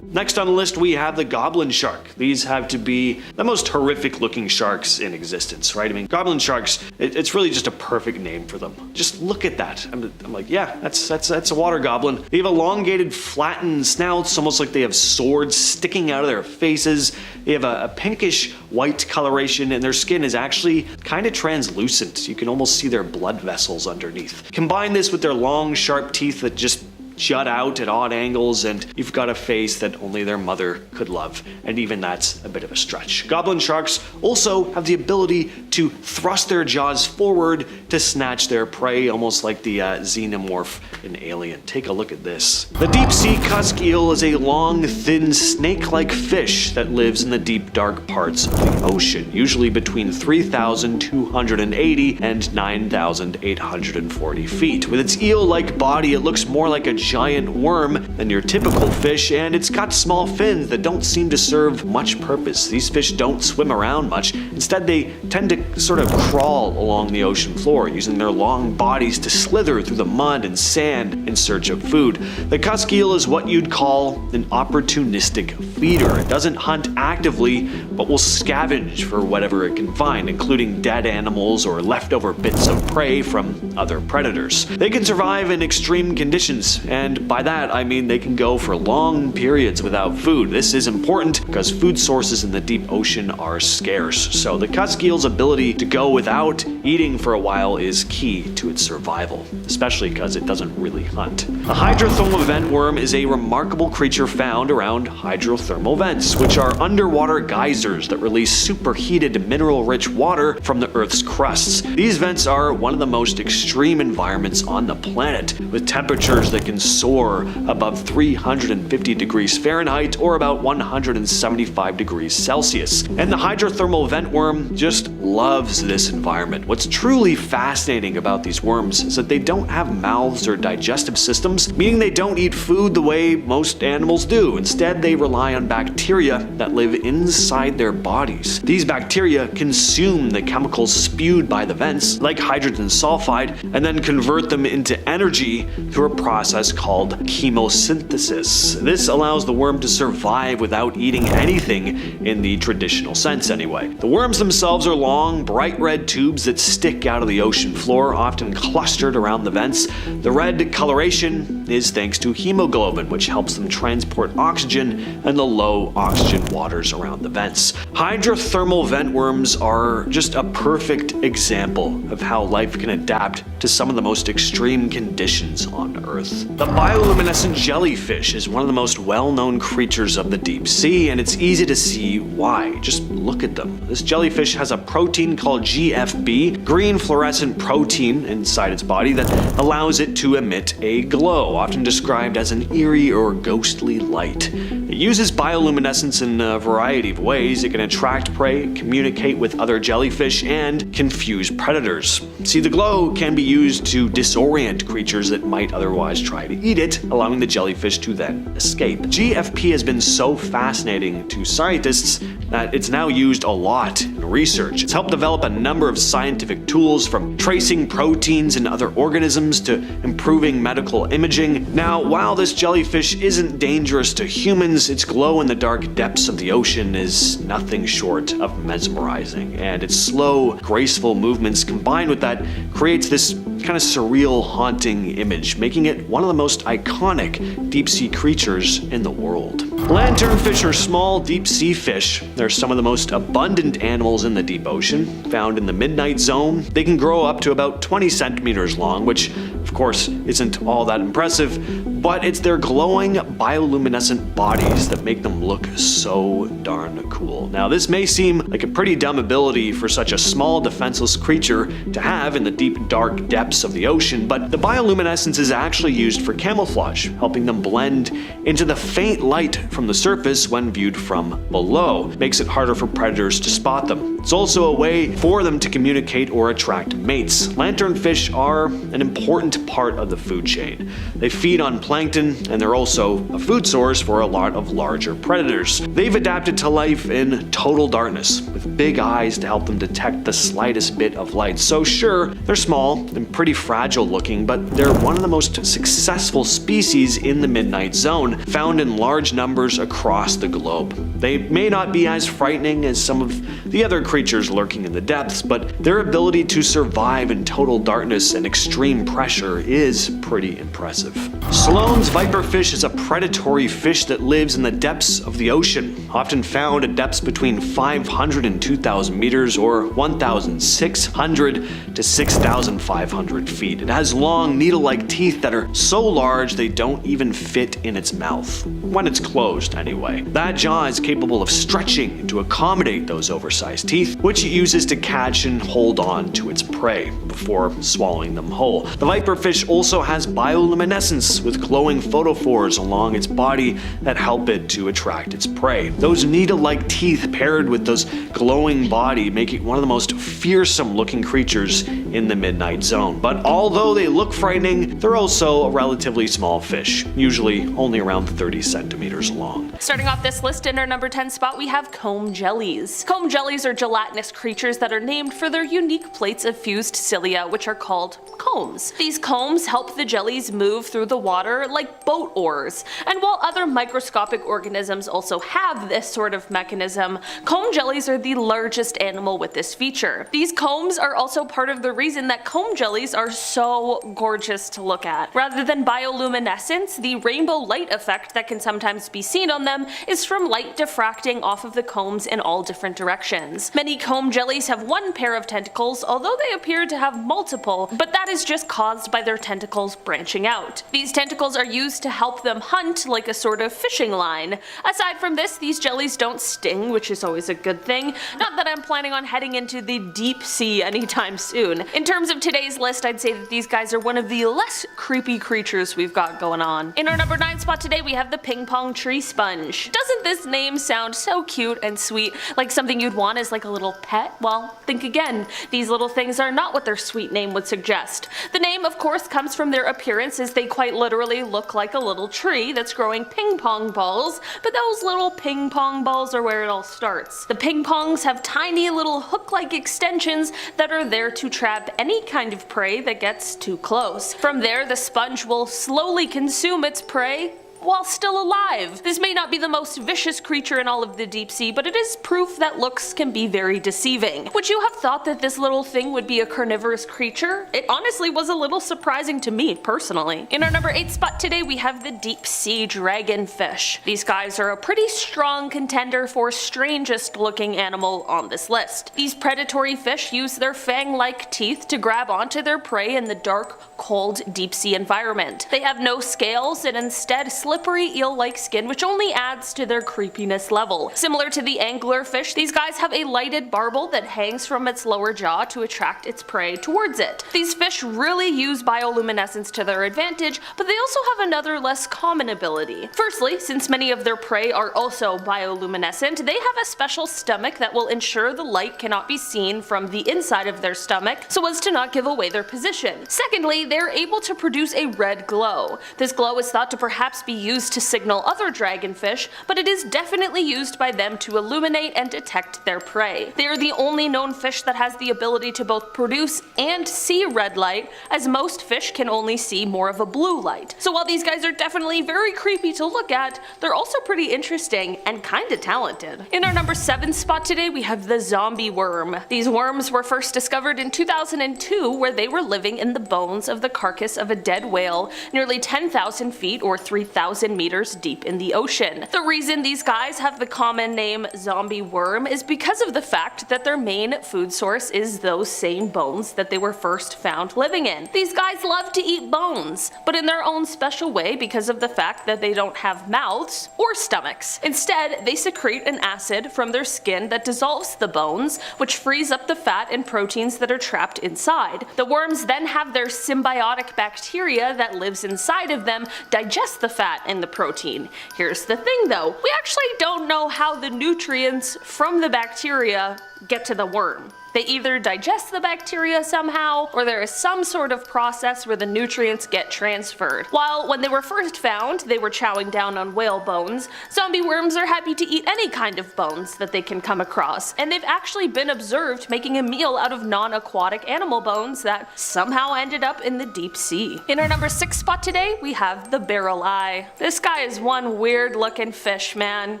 Next on the list we have the goblin shark. These have to be the most horrific looking sharks in existence, right? I mean, goblin sharks, it's really just a perfect name for them. Just look at that. I'm like, yeah, that's a water goblin. They have elongated, flattened snouts, almost like they have swords sticking out of their faces. They have a pinkish white coloration, and their skin is actually kind of translucent. You can almost see their blood vessels underneath. Combine this with their long, sharp teeth that just jut out at odd angles, and you've got a face that only their mother could love, and even that's a bit of a stretch. Goblin sharks also have the ability to thrust their jaws forward to snatch their prey, almost like the xenomorph in Alien. Take a look at this. The deep sea cusk eel is a long, thin, snake-like fish that lives in the deep, dark parts of the ocean, usually between 3,280 and 9,840 feet. With its eel-like body, it looks more like a giant worm than your typical fish, and it's got small fins that don't seem to serve much purpose. These fish don't swim around much. Instead, they tend to sort of crawl along the ocean floor, using their long bodies to slither through the mud and sand in search of food. The cusk eel is what you'd call an opportunistic feeder. It doesn't hunt actively, but will scavenge for whatever it can find, including dead animals or leftover bits of prey from other predators. They can survive in extreme conditions, and by that I mean they can go for long periods without food. This is important because food sources in the deep ocean are scarce, so the cusk eel's ability to go without eating for a while is key to its survival, especially because it doesn't really hunt. A hydrothermal vent worm is a remarkable creature found around hydrothermal vents, which are underwater geysers that release superheated mineral-rich water from the Earth's crusts. These vents are one of the most extreme environments on the planet, with temperatures that can soar above 350 degrees Fahrenheit or about 175 degrees Celsius. And the hydrothermal vent worm just loves this environment. What's truly fascinating about these worms is that they don't have mouths or digestive systems, meaning they don't eat food the way most animals do. Instead, they rely on bacteria that live inside their bodies. These bacteria consume the chemicals spewed by the vents, like hydrogen sulfide, and then convert them into energy through a process called chemosynthesis. This allows the worm to survive without eating anything in the traditional sense anyway. The worms themselves are long, bright red tubes that stick out of the ocean floor, often clustered around the vents. The red coloration is thanks to hemoglobin, which helps them transport oxygen in the low oxygen waters around the vents. Hydrothermal vent worms are just a perfect example of how life can adapt to some of the most extreme conditions on Earth. The bioluminescent jellyfish is one of the most well-known creatures of the deep sea, and it's easy to see why. Just look at them. This jellyfish has a protein called GFB, green fluorescent protein, inside its body that allows it to emit a glow, often described as an eerie or ghostly light. It uses bioluminescence in a variety of ways. It can attract prey, communicate with other jellyfish, and confuse predators. See, the glow can be used to disorient creatures that might otherwise try to eat it, allowing the jellyfish to then escape. GFP has been so fascinating to scientists that it's now used a lot in research. It's helped develop a number of scientific tools, from tracing proteins in other organisms to improving medical imaging. Now, while this jellyfish isn't dangerous to humans, its glow in the dark depths of the ocean is nothing short of mesmerizing, and its slow, graceful movements combined with that creates this kind of surreal, haunting image, making it one of the most iconic deep-sea creatures in the world. Lanternfish are small deep-sea fish. They're some of the most abundant animals in the deep ocean. Found in the midnight zone, they can grow up to about 20 centimeters long, which, of course, isn't all that impressive, but it's their glowing bioluminescent bodies that make them look so darn cool. Now, this may seem like a pretty dumb ability for such a small, defenseless creature to have in the deep, dark depths of the ocean, but the bioluminescence is actually used for camouflage, helping them blend into the faint light from the surface when viewed from below. Makes it harder for predators to spot them. It's also a way for them to communicate or attract mates. Lanternfish are an important part of the food chain. They feed on plankton, and they're also a food source for a lot of larger predators. They've adapted to life in total darkness, with big eyes to help them detect the slightest bit of light. So sure, they're small and pretty fragile looking, but they're one of the most successful species in the midnight zone, found in large numbers across the globe. They may not be as frightening as some of the other creatures lurking in the depths, but their ability to survive in total darkness and extreme pressure is pretty impressive. Sloane's viperfish is a predatory fish that lives in the depths of the ocean, often found at depths between 500 and 2,000 meters or 1,600 to 6,500 feet. It has long needle-like teeth that are so large they don't even fit in its mouth, when it's closed anyway. That jaw is capable of stretching to accommodate those oversized teeth, which it uses to catch and hold on to its prey before swallowing them whole. The viperfish also has bioluminescence with glowing photophores along its body that help it to attract its prey. Those needle-like teeth paired with those glowing body make it one of the most fearsome looking creatures in the midnight zone. But although they look frightening, they're also a relatively small fish, usually only around 30 centimeters long. Starting off this list in our number 10 spot, we have comb jellies. Comb jellies are gelatinous creatures that are named for their unique plates of fused cilia, which are called combs. These combs help the jellies move through the water like boat oars, and while other microscopic organisms also have this sort of mechanism, comb jellies are the largest animal with this feature. These combs are also part of the reason that comb jellies are so gorgeous to look at. Rather than bioluminescence, the rainbow light effect that can sometimes be seen on them is from light diffracting off of the combs in all different directions. Many comb jellies have one pair of tentacles, although they appear to have multiple, but that is just caused by their tentacles branching out. These tentacles are used to help them hunt like a sort of fishing line. Aside from this, these jellies don't sting, which is always a good thing. Not that I'm planning on heading into the deep sea anytime soon. In terms of today's list, I'd say that these guys are one of the less creepy creatures we've got going on. In our number 9 spot today, we have the ping pong tree sponge. Doesn't this name sound so cute and sweet, like something you'd want as like a little pet? Well, think again. These little things are not what their sweet name would suggest. The name, of course, comes from their appearance, as they quite literally look like a little tree that's growing ping pong balls, but those little ping pong balls are where it all starts. The ping pongs have tiny little hook-like extensions that are there to trap any kind of prey that gets too close. From there, the sponge will slowly consume its prey while still alive. This may not be the most vicious creature in all of the deep sea, but it is proof that looks can be very deceiving. Would you have thought that this little thing would be a carnivorous creature? It honestly was a little surprising to me, personally. In our number 8 spot today, we have the deep sea dragonfish. These guys are a pretty strong contender for strangest looking animal on this list. These predatory fish use their fang-like teeth to grab onto their prey in the dark, cold, deep sea environment. They have no scales and instead slippery eel-like skin, which only adds to their creepiness level. Similar to the anglerfish, these guys have a lighted barbel that hangs from its lower jaw to attract its prey towards it. These fish really use bioluminescence to their advantage, but they also have another less common ability. Firstly, since many of their prey are also bioluminescent, they have a special stomach that will ensure the light cannot be seen from the inside of their stomach so as to not give away their position. Secondly, they're able to produce a red glow. This glow is thought to perhaps be used to signal other dragonfish, but it is definitely used by them to illuminate and detect their prey. They are the only known fish that has the ability to both produce and see red light, as most fish can only see more of a blue light. So while these guys are definitely very creepy to look at, they're also pretty interesting and kinda talented. In our number 7 spot today, we have the zombie worm. These worms were first discovered in 2002, where they were living in the bones of the carcass of a dead whale nearly 10,000 feet or 3,000 meters deep in the ocean. The reason these guys have the common name zombie worm is because of the fact that their main food source is those same bones that they were first found living in. These guys love to eat bones, but in their own special way because of the fact that they don't have mouths or stomachs. Instead, they secrete an acid from their skin that dissolves the bones, which frees up the fat and proteins that are trapped inside. The worms then have their symbiotic bacteria that lives inside of them digest the fat and the protein. Here's the thing though, we actually don't know how the nutrients from the bacteria get to the worm. They either digest the bacteria somehow, or there is some sort of process where the nutrients get transferred. While when they were first found, they were chowing down on whale bones, zombie worms are happy to eat any kind of bones that they can come across, and they've actually been observed making a meal out of non-aquatic animal bones that somehow ended up in the deep sea. In our number 6 spot today, we have the barrel eye. This guy is one weird looking fish, man.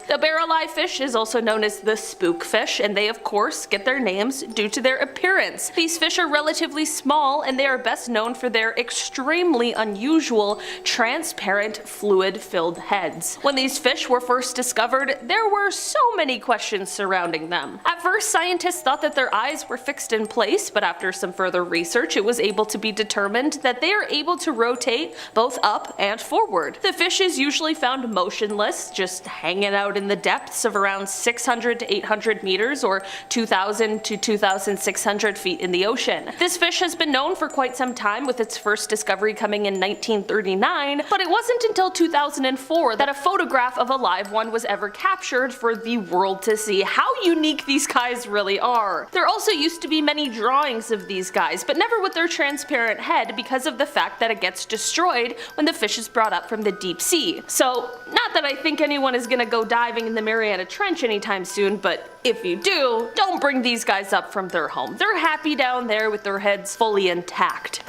The barrel eye fish is also known as the spook fish, and they of course get their names due to their appearance. These fish are relatively small, and they are best known for their extremely unusual, transparent, fluid-filled heads. When these fish were first discovered, there were so many questions surrounding them. At first, scientists thought that their eyes were fixed in place, but after some further research, it was able to be determined that they are able to rotate both up and forward. The fish is usually found motionless, just hanging out in the depths of around 600 to 800 meters or 2,000 to 2,600 feet in the ocean. This fish has been known for quite some time, with its first discovery coming in 1939, but it wasn't until 2004 that a photograph of a live one was ever captured for the world to see how unique these guys really are. There also used to be many drawings of these guys, but never with their transparent head because of the fact that it gets destroyed when the fish is brought up from the deep sea. So, not that I think anyone is gonna go diving in the Mariana Trench anytime soon, but if you do, don't bring these guys up from their home. They're happy down there with their heads fully intact.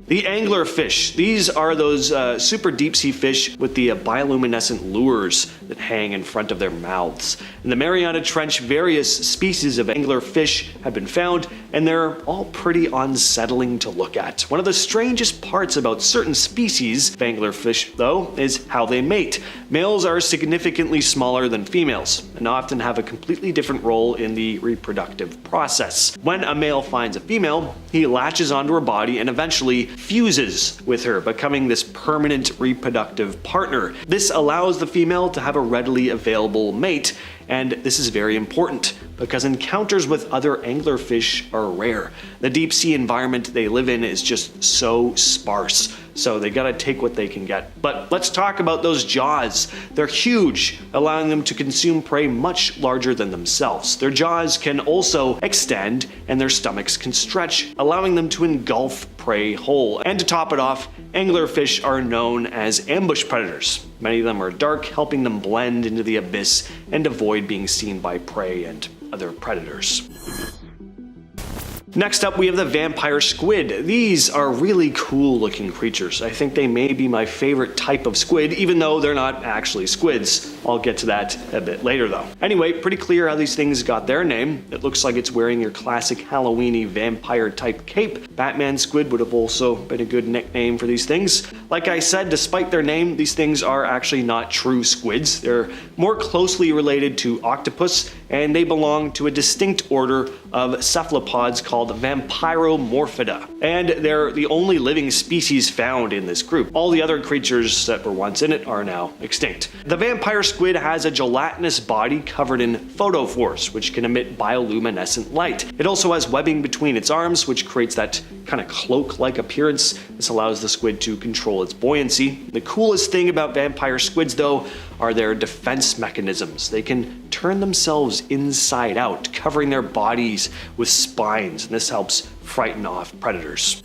The anglerfish. These are those super deep sea fish with the bioluminescent lures that hang in front of their mouths. In the Mariana Trench, various species of anglerfish have been found, and they're all pretty unsettling to look at. One of the strangest parts about certain species of anglerfish, though, is how they mate. Males are significantly smaller than females, and often have a completely different role in the reproductive process. When a male finds a female, he latches onto her body and eventually fuses with her, becoming this permanent reproductive partner. This allows the female to have a readily available mate, and this is very important because encounters with other anglerfish are rare. The deep sea environment they live in is just so sparse, so they gotta take what they can get. But let's talk about those jaws. They're huge, allowing them to consume prey much larger than themselves. Their jaws can also extend, and their stomachs can stretch, allowing them to engulf prey whole. And to top it off, anglerfish are known as ambush predators. Many of them are dark, helping them blend into the abyss and avoid being seen by prey and other predators. Next up, we have the vampire squid. These are really cool looking creatures. I think they may be my favorite type of squid, even though they're not actually squids. I'll get to that a bit later though. Anyway, pretty clear how these things got their name. It looks like it's wearing your classic Halloween-y vampire type cape. Batman squid would have also been a good nickname for these things. Like I said, despite their name, these things are actually not true squids. They're more closely related to octopus, and they belong to a distinct order of cephalopods called Vampiromorphidae, and they're the only living species found in this group. All the other creatures that were once in it are now extinct. The vampire squid has a gelatinous body covered in photophores, which can emit bioluminescent light. It also has webbing between its arms, which creates that kind of cloak-like appearance. This allows the squid to control its buoyancy. The coolest thing about vampire squids, though, are their defense mechanisms. They can turn themselves inside out, covering their bodies with spines, and this helps frighten off predators.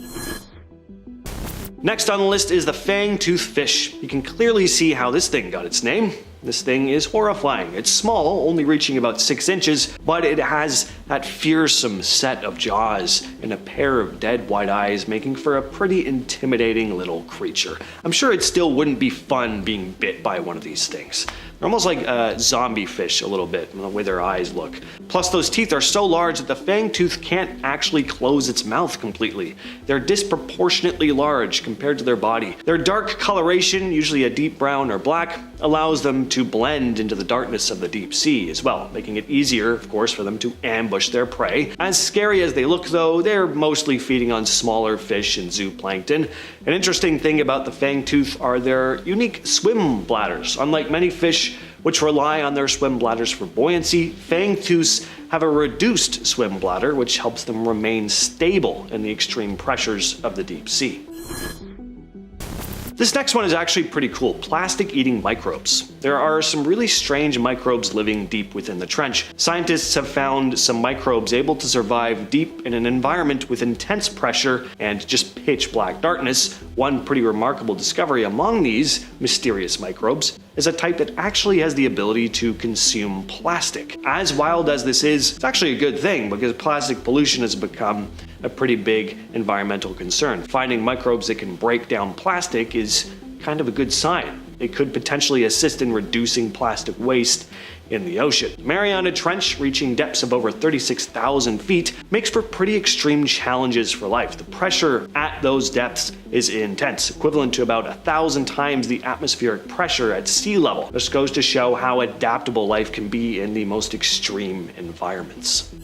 Next on the list is the fang-tooth fish. You can clearly see how this thing got its name. This thing is horrifying. It's small, only reaching about 6 inches, but it has that fearsome set of jaws and a pair of dead white eyes, making for a pretty intimidating little creature. I'm sure it still wouldn't be fun being bit by one of these things. They're almost like zombie fish a little bit, the way their eyes look. Plus, those teeth are so large that the fang-tooth can't actually close its mouth completely. They're disproportionately large compared to their body. Their dark coloration, usually a deep brown or black, allows them to blend into the darkness of the deep sea as well, making it easier, of course, for them to ambush their prey. As scary as they look, though, they're mostly feeding on smaller fish and zooplankton. An interesting thing about the fang-tooth are their unique swim bladders. Unlike many fish which rely on their swim bladders for buoyancy, fang-tooths have a reduced swim bladder, which helps them remain stable in the extreme pressures of the deep sea. This next one is actually pretty cool. Plastic-eating microbes. There are some really strange microbes living deep within the trench. Scientists have found some microbes able to survive deep in an environment with intense pressure and just pitch black darkness. One pretty remarkable discovery among these mysterious microbes is a type that actually has the ability to consume plastic. As wild as this is, it's actually a good thing because plastic pollution has become a pretty big environmental concern. Finding microbes that can break down plastic is kind of a good sign. It could potentially assist in reducing plastic waste in the ocean. Mariana Trench, reaching depths of over 36,000 feet, makes for pretty extreme challenges for life. The pressure at those depths is intense, equivalent to about 1,000 times the atmospheric pressure at sea level. This goes to show how adaptable life can be in the most extreme environments.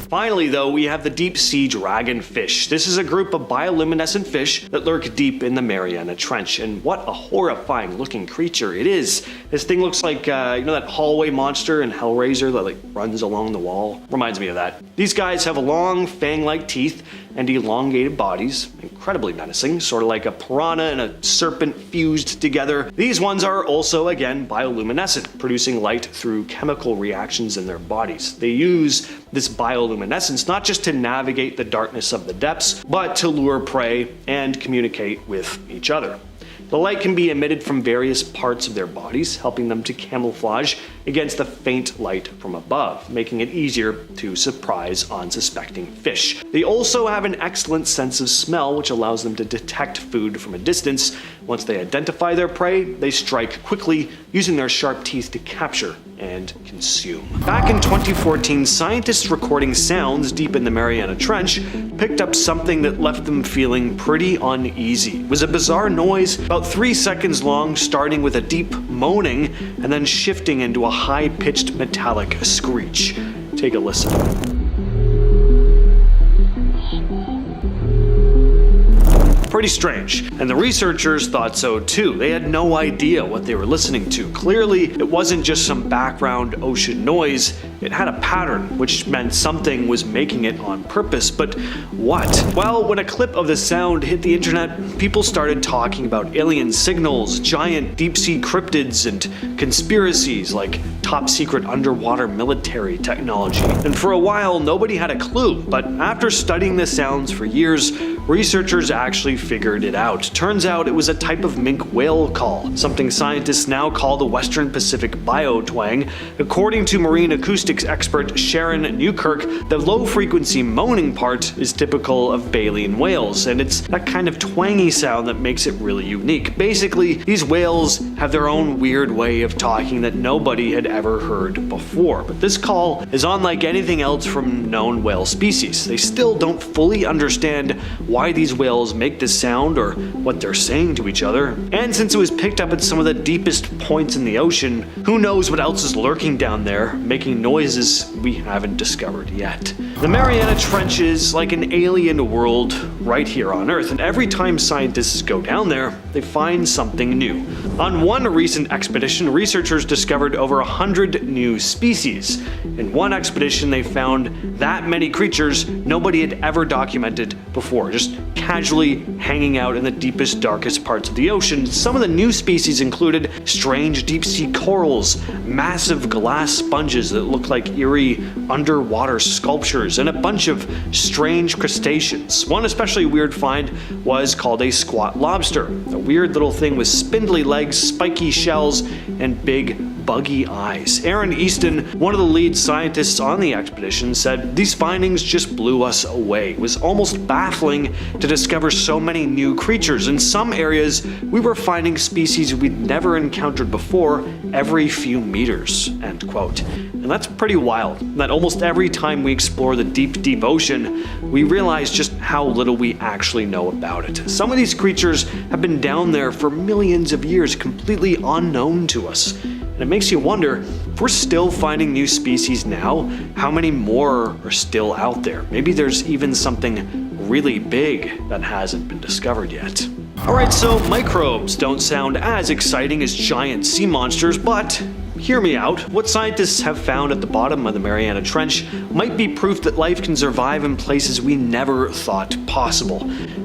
Finally though, we have the deep sea dragonfish. This is a group of bioluminescent fish that lurk deep in the Mariana Trench, and what a horrifying looking creature it is. This thing looks like, you know that hallway monster in Hellraiser that like runs along the wall? Reminds me of that. These guys have long fang-like teeth and elongated bodies, incredibly menacing, sort of like a piranha and a serpent fused together. These ones are also, again, bioluminescent, producing light through chemical reactions in their bodies. They use this bioluminescence not just to navigate the darkness of the depths, but to lure prey and communicate with each other. The light can be emitted from various parts of their bodies, helping them to camouflage against the faint light from above, making it easier to surprise unsuspecting fish. They also have an excellent sense of smell, which allows them to detect food from a distance. Once they identify their prey, they strike quickly, using their sharp teeth to capture and consume. Back in 2014, scientists recording sounds deep in the Mariana Trench picked up something that left them feeling pretty uneasy. It was a bizarre noise, about 3 seconds long, starting with a deep moaning and then shifting into a high-pitched metallic screech. Take a listen. Pretty strange, and the researchers thought so too. They had no idea what they were listening to. Clearly, it wasn't just some background ocean noise, it had a pattern, which meant something was making it on purpose. But what? Well, when a clip of the sound hit the internet, people started talking about alien signals, giant deep-sea cryptids, and conspiracies like top-secret underwater military technology. And for a while, nobody had a clue, but after studying the sounds for years, researchers actually figured it out. Turns out it was a type of minke whale call, something scientists now call the Western Pacific biotwang. According to marine acoustics expert Sharon Newkirk, the low-frequency moaning part is typical of baleen whales, and it's that kind of twangy sound that makes it really unique. Basically, these whales have their own weird way of talking that nobody had ever heard before, but this call is unlike anything else from known whale species. They still don't fully understand why these whales make this sound or what they're saying to each other. And since it was picked up at some of the deepest points in the ocean, who knows what else is lurking down there, making noises we haven't discovered yet. The Mariana Trench is like an alien world right here on Earth, and every time scientists go down there, they find something new. On one recent expedition, researchers discovered over 100 new species. In one expedition, they found that many creatures nobody had ever documented before, just casually hanging out in the deepest, darkest parts of the ocean. Some of the new species included strange deep-sea corals, massive glass sponges that look like eerie underwater sculptures, and a bunch of strange crustaceans. One especially weird find was called a squat lobster, a weird little thing with spindly legs, spiky shells, and big buggy eyes. Aaron Easton, one of the lead scientists on the expedition, said these findings just blew us away. It was almost baffling to discover so many new creatures. In some areas, we were finding species we'd never encountered before every few meters, end quote. And that's pretty wild, that almost every time we explore the deep, deep ocean, we realize just how little we actually know about it. Some of these creatures have been down there for millions of years, completely unknown to us. And it makes you wonder, if we're still finding new species now, how many more are still out there? Maybe there's even something really big that hasn't been discovered yet. Alright, so microbes don't sound as exciting as giant sea monsters, but hear me out. What scientists have found at the bottom of the Mariana Trench might be proof that life can survive in places we never thought possible.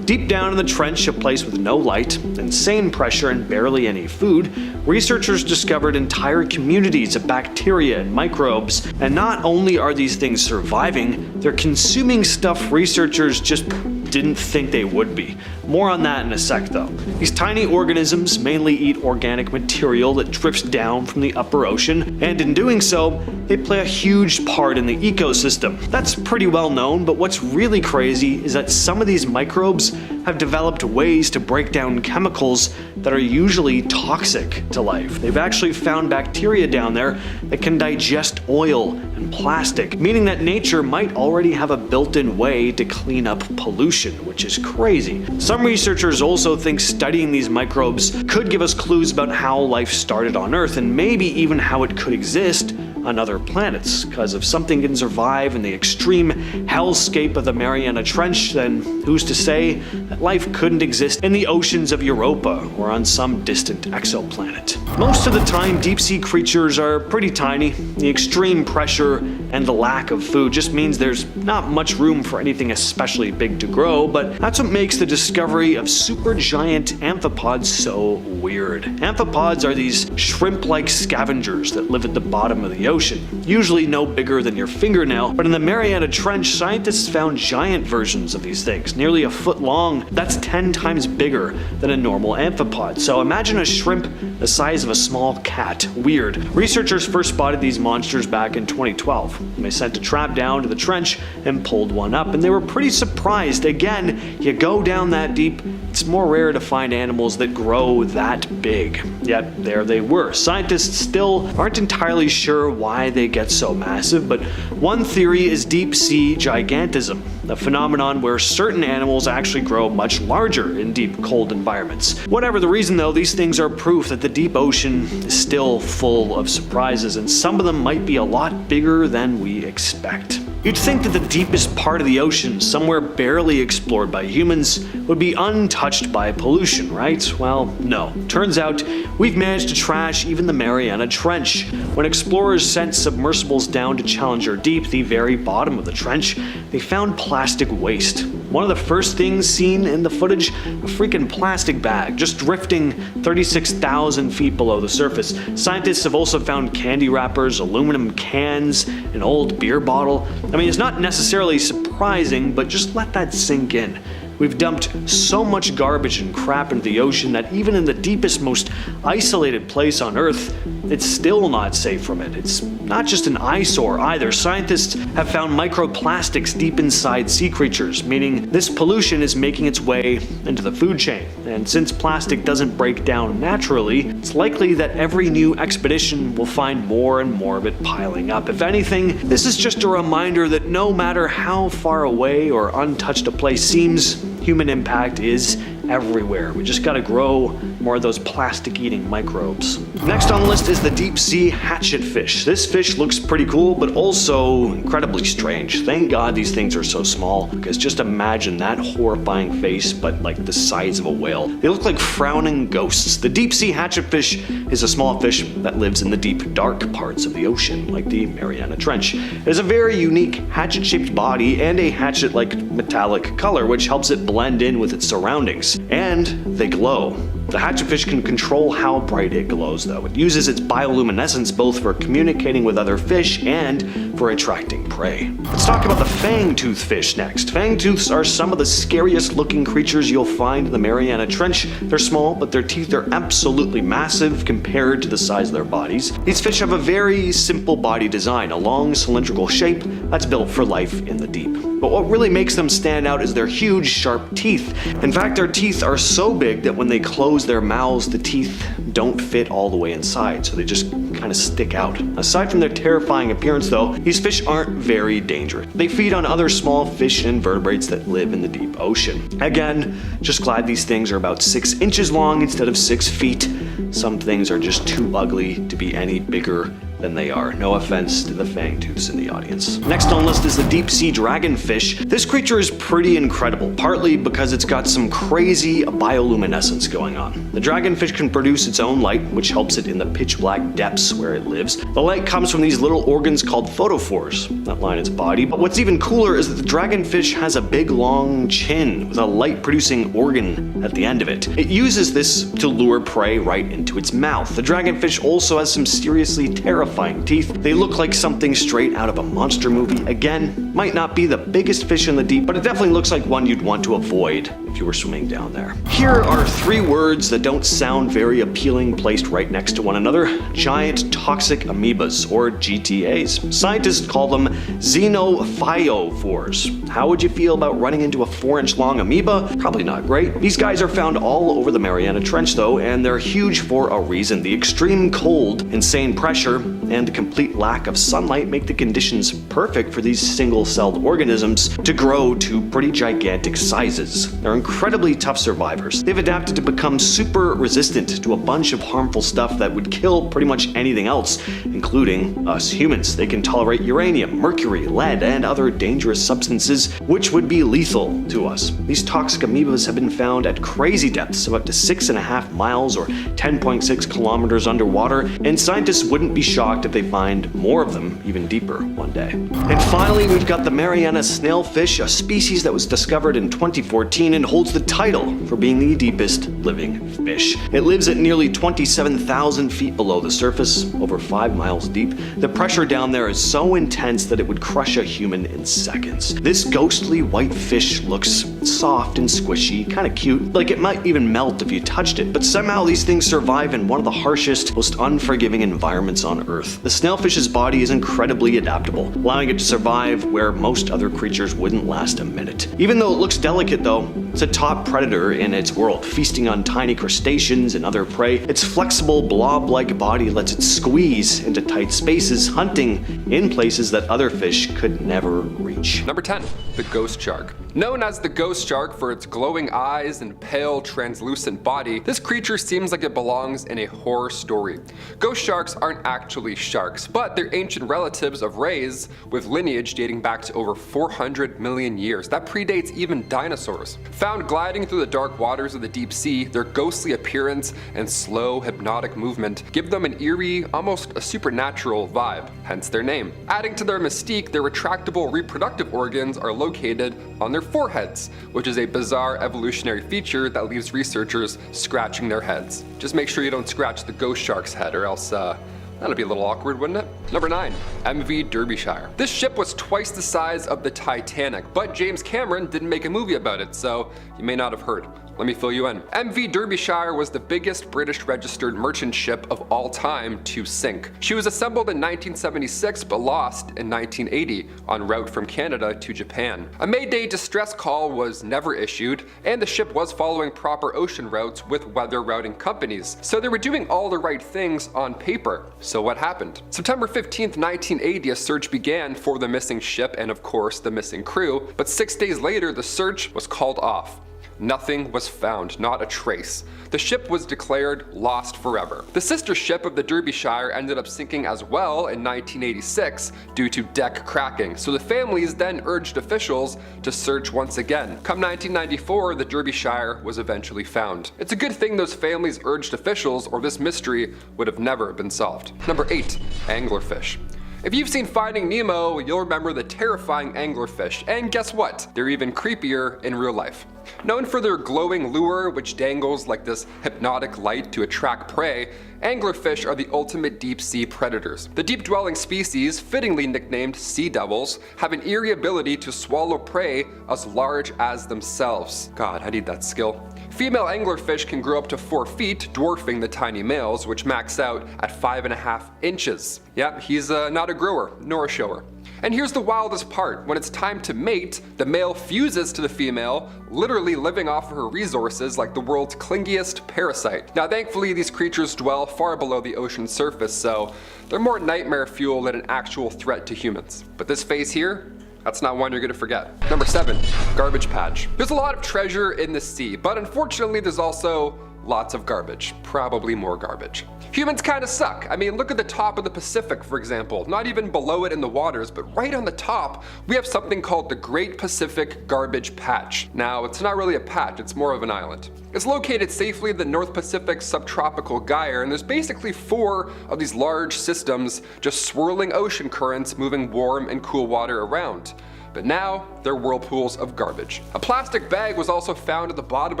Deep down in the trench, a place with no light, insane pressure, and barely any food, researchers discovered entire communities of bacteria and microbes. And not only are these things surviving, they're consuming stuff researchers just didn't think they would be. More on that in a sec though. These tiny organisms mainly eat organic material that drifts down from the upper ocean, and in doing so, they play a huge part in the ecosystem. That's pretty well known, but what's really crazy is that some of these microbes have developed ways to break down chemicals that are usually toxic to life. They've actually found bacteria down there that can digest oil and plastic, meaning that nature might already have a built-in way to clean up pollution, which is crazy. Some researchers also think studying these microbes could give us clues about how life started on Earth, and maybe even how it could exist on other planets, because if something can survive in the extreme hellscape of the Mariana Trench, then who's to say that life couldn't exist in the oceans of Europa or on some distant exoplanet. Most of the time, deep-sea creatures are pretty tiny. The extreme pressure and the lack of food just means there's not much room for anything especially big to grow, but that's what makes the discovery of supergiant amphipods so weird. Amphipods are these shrimp-like scavengers that live at the bottom of the ocean, usually no bigger than your fingernail, but in the Mariana Trench, scientists found giant versions of these things, nearly a foot long. That's 10 times bigger than a normal amphipod. So imagine a shrimp the size of a small cat. Weird. Researchers first spotted these monsters back in 2012. They sent a trap down to the trench and pulled one up, and they were pretty surprised. Again, you go down that deep, it's more rare to find animals that grow that big. Yet there they were. Scientists still aren't entirely sure why they get so massive, but one theory is deep sea gigantism, a phenomenon where certain animals actually grow much larger in deep, cold environments. Whatever the reason though, these things are proof that the deep ocean is still full of surprises, and some of them might be a lot bigger than we expect. You'd think that the deepest part of the ocean, somewhere barely explored by humans, would be untouched by pollution, right? Well, no. Turns out, we've managed to trash even the Mariana Trench. When explorers sent submersibles down to Challenger Deep, the very bottom of the trench, they found plastic waste. One of the first things seen in the footage, a freaking plastic bag, just drifting 36,000 feet below the surface. Scientists have also found candy wrappers, aluminum cans, an old beer bottle. I mean, it's not necessarily surprising, but just let that sink in. We've dumped so much garbage and crap into the ocean that even in the deepest, most isolated place on Earth, it's still not safe from it. It's not just an eyesore either. Scientists have found microplastics deep inside sea creatures, meaning this pollution is making its way into the food chain. And since plastic doesn't break down naturally, it's likely that every new expedition will find more and more of it piling up. If anything, this is just a reminder that no matter how far away or untouched a place seems, human impact is everywhere. We just gotta grow more of those plastic-eating microbes. Next on the list is the deep-sea hatchetfish. This fish looks pretty cool, but also incredibly strange. Thank God these things are so small, because just imagine that horrifying face, but like the size of a whale. They look like frowning ghosts. The deep-sea hatchetfish is a small fish that lives in the deep, dark parts of the ocean, like the Mariana Trench. It has a very unique hatchet-shaped body and a hatchet-like metallic color, which helps it blend in with its surroundings. And they glow. The hatchetfish can control how bright it glows though. It uses its bioluminescence both for communicating with other fish and for attracting prey. Let's talk about the fangtooth fish next. Fangtooths are some of the scariest looking creatures you'll find in the Mariana Trench. They're small, but their teeth are absolutely massive compared to the size of their bodies. These fish have a very simple body design, a long cylindrical shape that's built for life in the deep. But what really makes them stand out is their huge, sharp teeth. In fact, their teeth are so big that when they close their mouths, the teeth don't fit all the way inside, so they just kind of stick out. Aside from their terrifying appearance though, these fish aren't very dangerous. They feed on other small fish and invertebrates that live in the deep ocean. Again, just glad these things are about 6 inches long instead of 6 feet. Some things are just too ugly to be any bigger than they are. No offense to the fangtooths in the audience. Next on the list is the deep sea dragonfish. This creature is pretty incredible, partly because it's got some crazy bioluminescence going on. The dragonfish can produce its own light, which helps it in the pitch black depths where it lives. The light comes from these little organs called photophores that line its body. But what's even cooler is that the dragonfish has a big long chin with a light producing organ at the end of it. It uses this to lure prey right into its mouth. The dragonfish also has some seriously terrifying teeth. They look like something straight out of a monster movie. Again, might not be the biggest fish in the deep, but it definitely looks like one you'd want to avoid if you were swimming down there. Here are 3 words that don't sound very appealing placed right next to one another. Giant toxic amoebas, or GTAs. Scientists call them xenophyophores. How would you feel about running into a 4-inch long amoeba? Probably not great. These guys are found all over the Mariana Trench though, and they're huge for a reason. The extreme cold, insane pressure, and the complete lack of sunlight make the conditions perfect for these single-celled organisms to grow to pretty gigantic sizes. They're incredibly tough survivors. They've adapted to become super resistant to a bunch of harmful stuff that would kill pretty much anything else, including us humans. They can tolerate uranium, mercury, lead, and other dangerous substances which would be lethal to us. These toxic amoebas have been found at crazy depths of up to 6.5 miles or 10.6 kilometers underwater, and scientists wouldn't be shocked if they find more of them even deeper one day. And finally, we've got the Mariana snailfish, a species that was discovered in 2014 and holds the title for being the deepest living fish. It lives at nearly 27,000 feet below the surface, over 5 miles deep. The pressure down there is so intense that it would crush a human in seconds. This ghostly white fish looks soft and squishy, kind of cute, like it might even melt if you touched it, but somehow these things survive in one of the harshest, most unforgiving environments on Earth. The snailfish's body is incredibly adaptable, allowing it to survive where most other creatures wouldn't last a minute. Even though it looks delicate though, it's a top predator in its world, feasting on tiny crustaceans and other prey. Its flexible blob-like body lets it squeeze into tight spaces, hunting in places that other fish could never reach. Number 10, the ghost shark. Known as the ghost shark for its glowing eyes and pale, translucent body, this creature seems like it belongs in a horror story. Ghost sharks aren't actually sharks, but they're ancient relatives of rays with lineage dating back to over 400 million years. That predates even dinosaurs. Found gliding through the dark waters of the deep sea, their ghostly appearance and slow, hypnotic movement give them an eerie, almost a supernatural vibe, hence their name. Adding to their mystique, their retractable reproductive organs are located on their foreheads, which is a bizarre evolutionary feature that leaves researchers scratching their heads. Just make sure you don't scratch the ghost shark's head, or else that'd be a little awkward, wouldn't it? Number 9, MV Derbyshire. This ship was twice the size of the Titanic, but James Cameron didn't make a movie about it, so you may not have heard. Let me fill you in. MV Derbyshire was the biggest British registered merchant ship of all time to sink. She was assembled in 1976 but lost in 1980 en route from Canada to Japan. A Mayday distress call was never issued, and the ship was following proper ocean routes with weather routing companies, so they were doing all the right things on paper. So what happened? September 15th, 1980, a search began for the missing ship and of course the missing crew, but 6 days later the search was called off. Nothing was found, not a trace. The ship was declared lost forever. The sister ship of the Derbyshire ended up sinking as well in 1986 due to deck cracking, so the families then urged officials to search once again. Come 1994, the Derbyshire was eventually found. It's a good thing those families urged officials, or this mystery would have never been solved. Number 8, anglerfish. If you've seen Finding Nemo, you'll remember the terrifying anglerfish, and guess what? They're even creepier in real life. Known for their glowing lure, which dangles like this hypnotic light to attract prey, anglerfish are the ultimate deep sea predators. The deep-dwelling species, fittingly nicknamed sea devils, have an eerie ability to swallow prey as large as themselves. God, I need that skill. Female anglerfish can grow up to 4 feet, dwarfing the tiny males, which max out at 5.5 inches. Yep, he's not a grower, nor a shower. And here's the wildest part. When it's time to mate, the male fuses to the female, literally living off of her resources like the world's clingiest parasite. Now thankfully these creatures dwell far below the ocean's surface, so they're more nightmare fuel than an actual threat to humans. But this face here, that's not one you're gonna forget. Number 7, garbage patch. There's a lot of treasure in the sea, but unfortunately there's also lots of garbage. Probably more garbage. Humans kinda suck. I mean, look at the top of the Pacific, for example. Not even below it in the waters, but right on the top, we have something called the Great Pacific Garbage Patch. Now, it's not really a patch, it's more of an island. It's located safely in the North Pacific subtropical gyre, and there's basically 4 of these large systems just swirling ocean currents moving warm and cool water around. But now, they're whirlpools of garbage. A plastic bag was also found at the bottom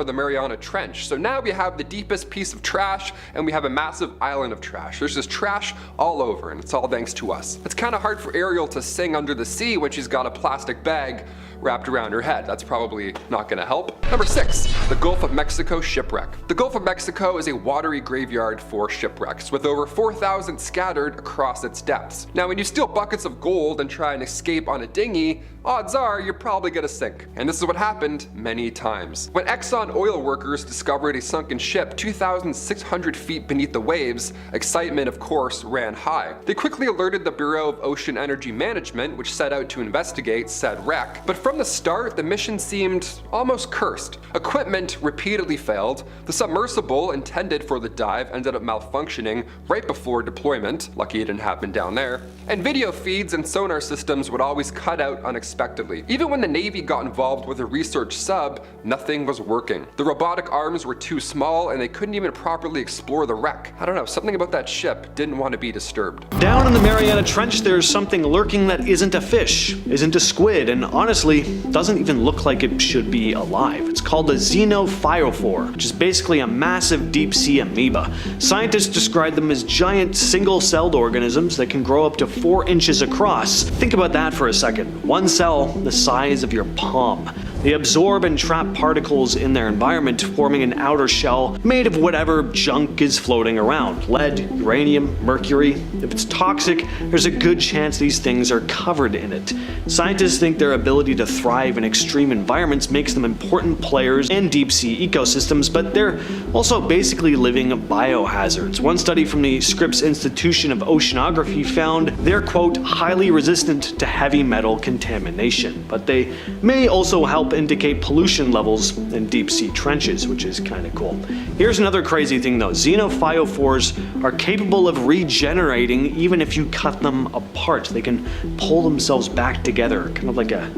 of the Mariana Trench, so now we have the deepest piece of trash, and we have a massive island of trash. There's just trash all over, and it's all thanks to us. It's kinda hard for Ariel to sing under the sea when she's got a plastic bag wrapped around her head. That's probably not gonna help. Number 6, the Gulf of Mexico shipwreck. The Gulf of Mexico is a watery graveyard for shipwrecks, with over 4,000 scattered across its depths. Now, when you steal buckets of gold and try and escape on a dinghy, odds are you're probably gonna sink. And this is what happened many times. When Exxon oil workers discovered a sunken ship 2,600 feet beneath the waves, excitement, of course, ran high. They quickly alerted the Bureau of Ocean Energy Management, which set out to investigate said wreck. But from the start, the mission seemed almost cursed. Equipment repeatedly failed. The submersible intended for the dive ended up malfunctioning right before deployment. Lucky it didn't happen down there. And video feeds and sonar systems would always cut out unexpectedly. Even when the Navy got involved with a research sub, nothing was working. The robotic arms were too small and they couldn't even properly explore the wreck. I don't know, something about that ship didn't want to be disturbed. Down in the Mariana Trench, there's something lurking that isn't a fish, isn't a squid, and honestly, doesn't even look like it should be alive. It's called a xenophyophore, which is basically a massive deep-sea amoeba. Scientists describe them as giant single-celled organisms that can grow up to 4 inches across. Think about that for a second. One cell the size of your palm. They absorb and trap particles in their environment, forming an outer shell made of whatever junk is floating around. Lead, uranium, mercury. If it's toxic, there's a good chance these things are covered in it. Scientists think their ability to thrive in extreme environments makes them important players in deep-sea ecosystems, but they're also basically living biohazards. One study from the Scripps Institution of Oceanography found they're, quote, highly resistant to heavy metal contamination, but they may also help indicate pollution levels in deep-sea trenches, which is kind of cool. Here's another crazy thing though. Xenophyophores are capable of regenerating even if you cut them apart. They can pull themselves back together, kind of like a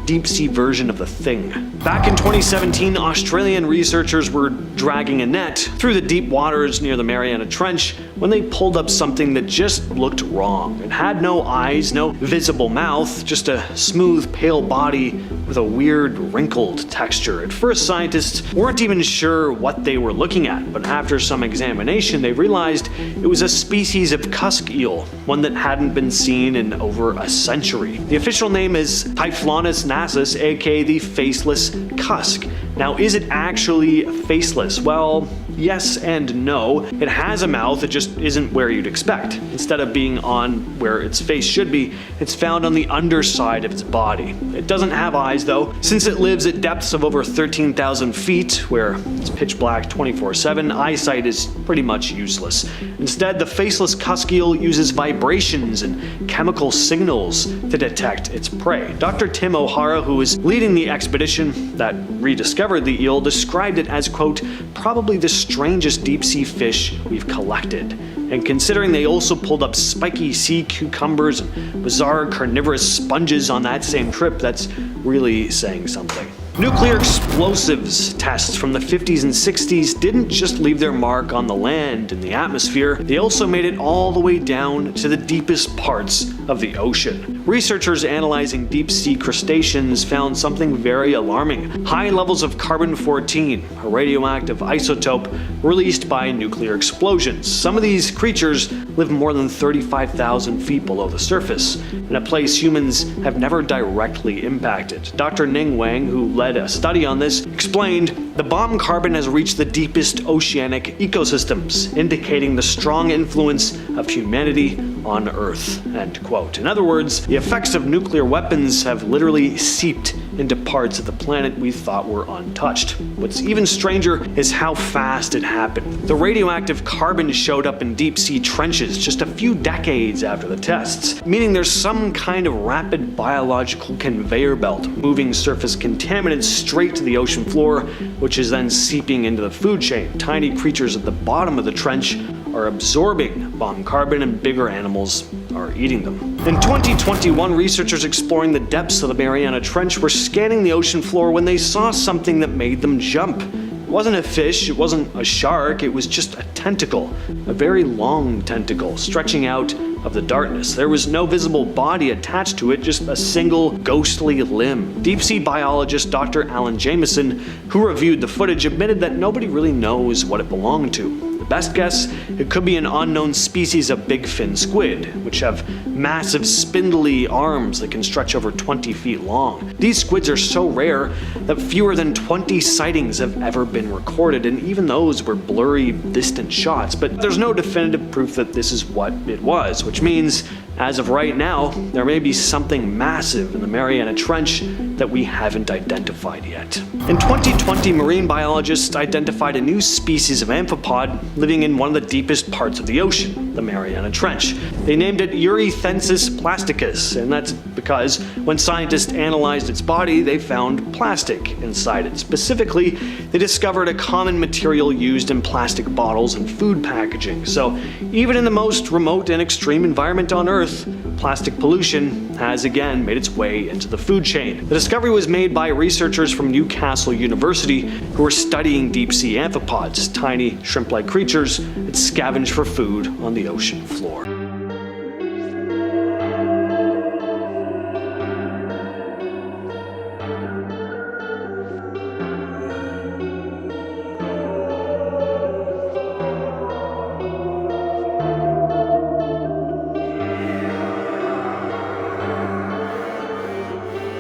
deep-sea version of the Thing. Back in 2017, Australian researchers were dragging a net through the deep waters near the Mariana Trench when they pulled up something that just looked wrong. It had no eyes, no visible mouth, just a smooth, pale body with a weird, wrinkled texture. At first, scientists weren't even sure what they were looking at, but after some examination, they realized it was a species of cusk eel, one that hadn't been seen in over a century. The official name is Typhlonis nasus, aka the faceless cusk. Now, is it actually faceless? Well, yes and no. It has a mouth, it just isn't where you'd expect. Instead of being on where its face should be, it's found on the underside of its body. It doesn't have eyes though, since it lives at depths of over 13,000 feet, where it's pitch black 24/7, eyesight is pretty much useless. Instead, the faceless cusk eel uses vibrations and chemical signals to detect its prey. Dr. Tim O'Hara, who is leading the expedition that rediscovered the eel, described it as, quote, probably the strangest deep-sea fish we've collected. And considering they also pulled up spiky sea cucumbers and bizarre carnivorous sponges on that same trip, that's really saying something. Nuclear explosives tests from the 50s and 60s didn't just leave their mark on the land and the atmosphere, they also made it all the way down to the deepest parts of the ocean. Researchers analyzing deep-sea crustaceans found something very alarming: high levels of carbon-14, a radioactive isotope released by nuclear explosions. Some of these creatures live more than 35,000 feet below the surface, in a place humans have never directly impacted. Dr. Ning Wang, who led a study on this, explained, the bomb carbon has reached the deepest oceanic ecosystems, indicating the strong influence of humanity on Earth," end quote. In other words, the effects of nuclear weapons have literally seeped into parts of the planet we thought were untouched. What's even stranger is how fast it happened. The radioactive carbon showed up in deep sea trenches just a few decades after the tests, meaning there's some kind of rapid biological conveyor belt moving surface contaminants straight to the ocean floor, which is then seeping into the food chain. Tiny creatures at the bottom of the trench are absorbing bomb carbon, and bigger animals are eating them. In 2021, researchers exploring the depths of the Mariana Trench were scanning the ocean floor when they saw something that made them jump. It wasn't a fish, it wasn't a shark, it was just a tentacle. A very long tentacle stretching out of the darkness. There was no visible body attached to it, just a single ghostly limb. Deep sea biologist Dr. Alan Jameson, who reviewed the footage, admitted that nobody really knows what it belonged to. The best guess, it could be an unknown species of big fin squid, which have massive spindly arms that can stretch over 20 feet long. These squids are so rare that fewer than 20 sightings have ever been recorded, and even those were blurry, distant shots. But there's no definitive proof that this is what it was, which means, as of right now, there may be something massive in the Mariana Trench that we haven't identified yet. In 2020, marine biologists identified a new species of amphipod living in one of the deepest parts of the ocean, the Mariana Trench. They named it Eurythensis plasticus, and that's because when scientists analyzed its body, they found plastic inside it. Specifically, they discovered a common material used in plastic bottles and food packaging. So even in the most remote and extreme environment on Earth, plastic pollution has again made its way into the food chain. The discovery was made by researchers from Newcastle University who were studying deep sea amphipods, tiny shrimp-like creatures that scavenge for food on the ocean floor.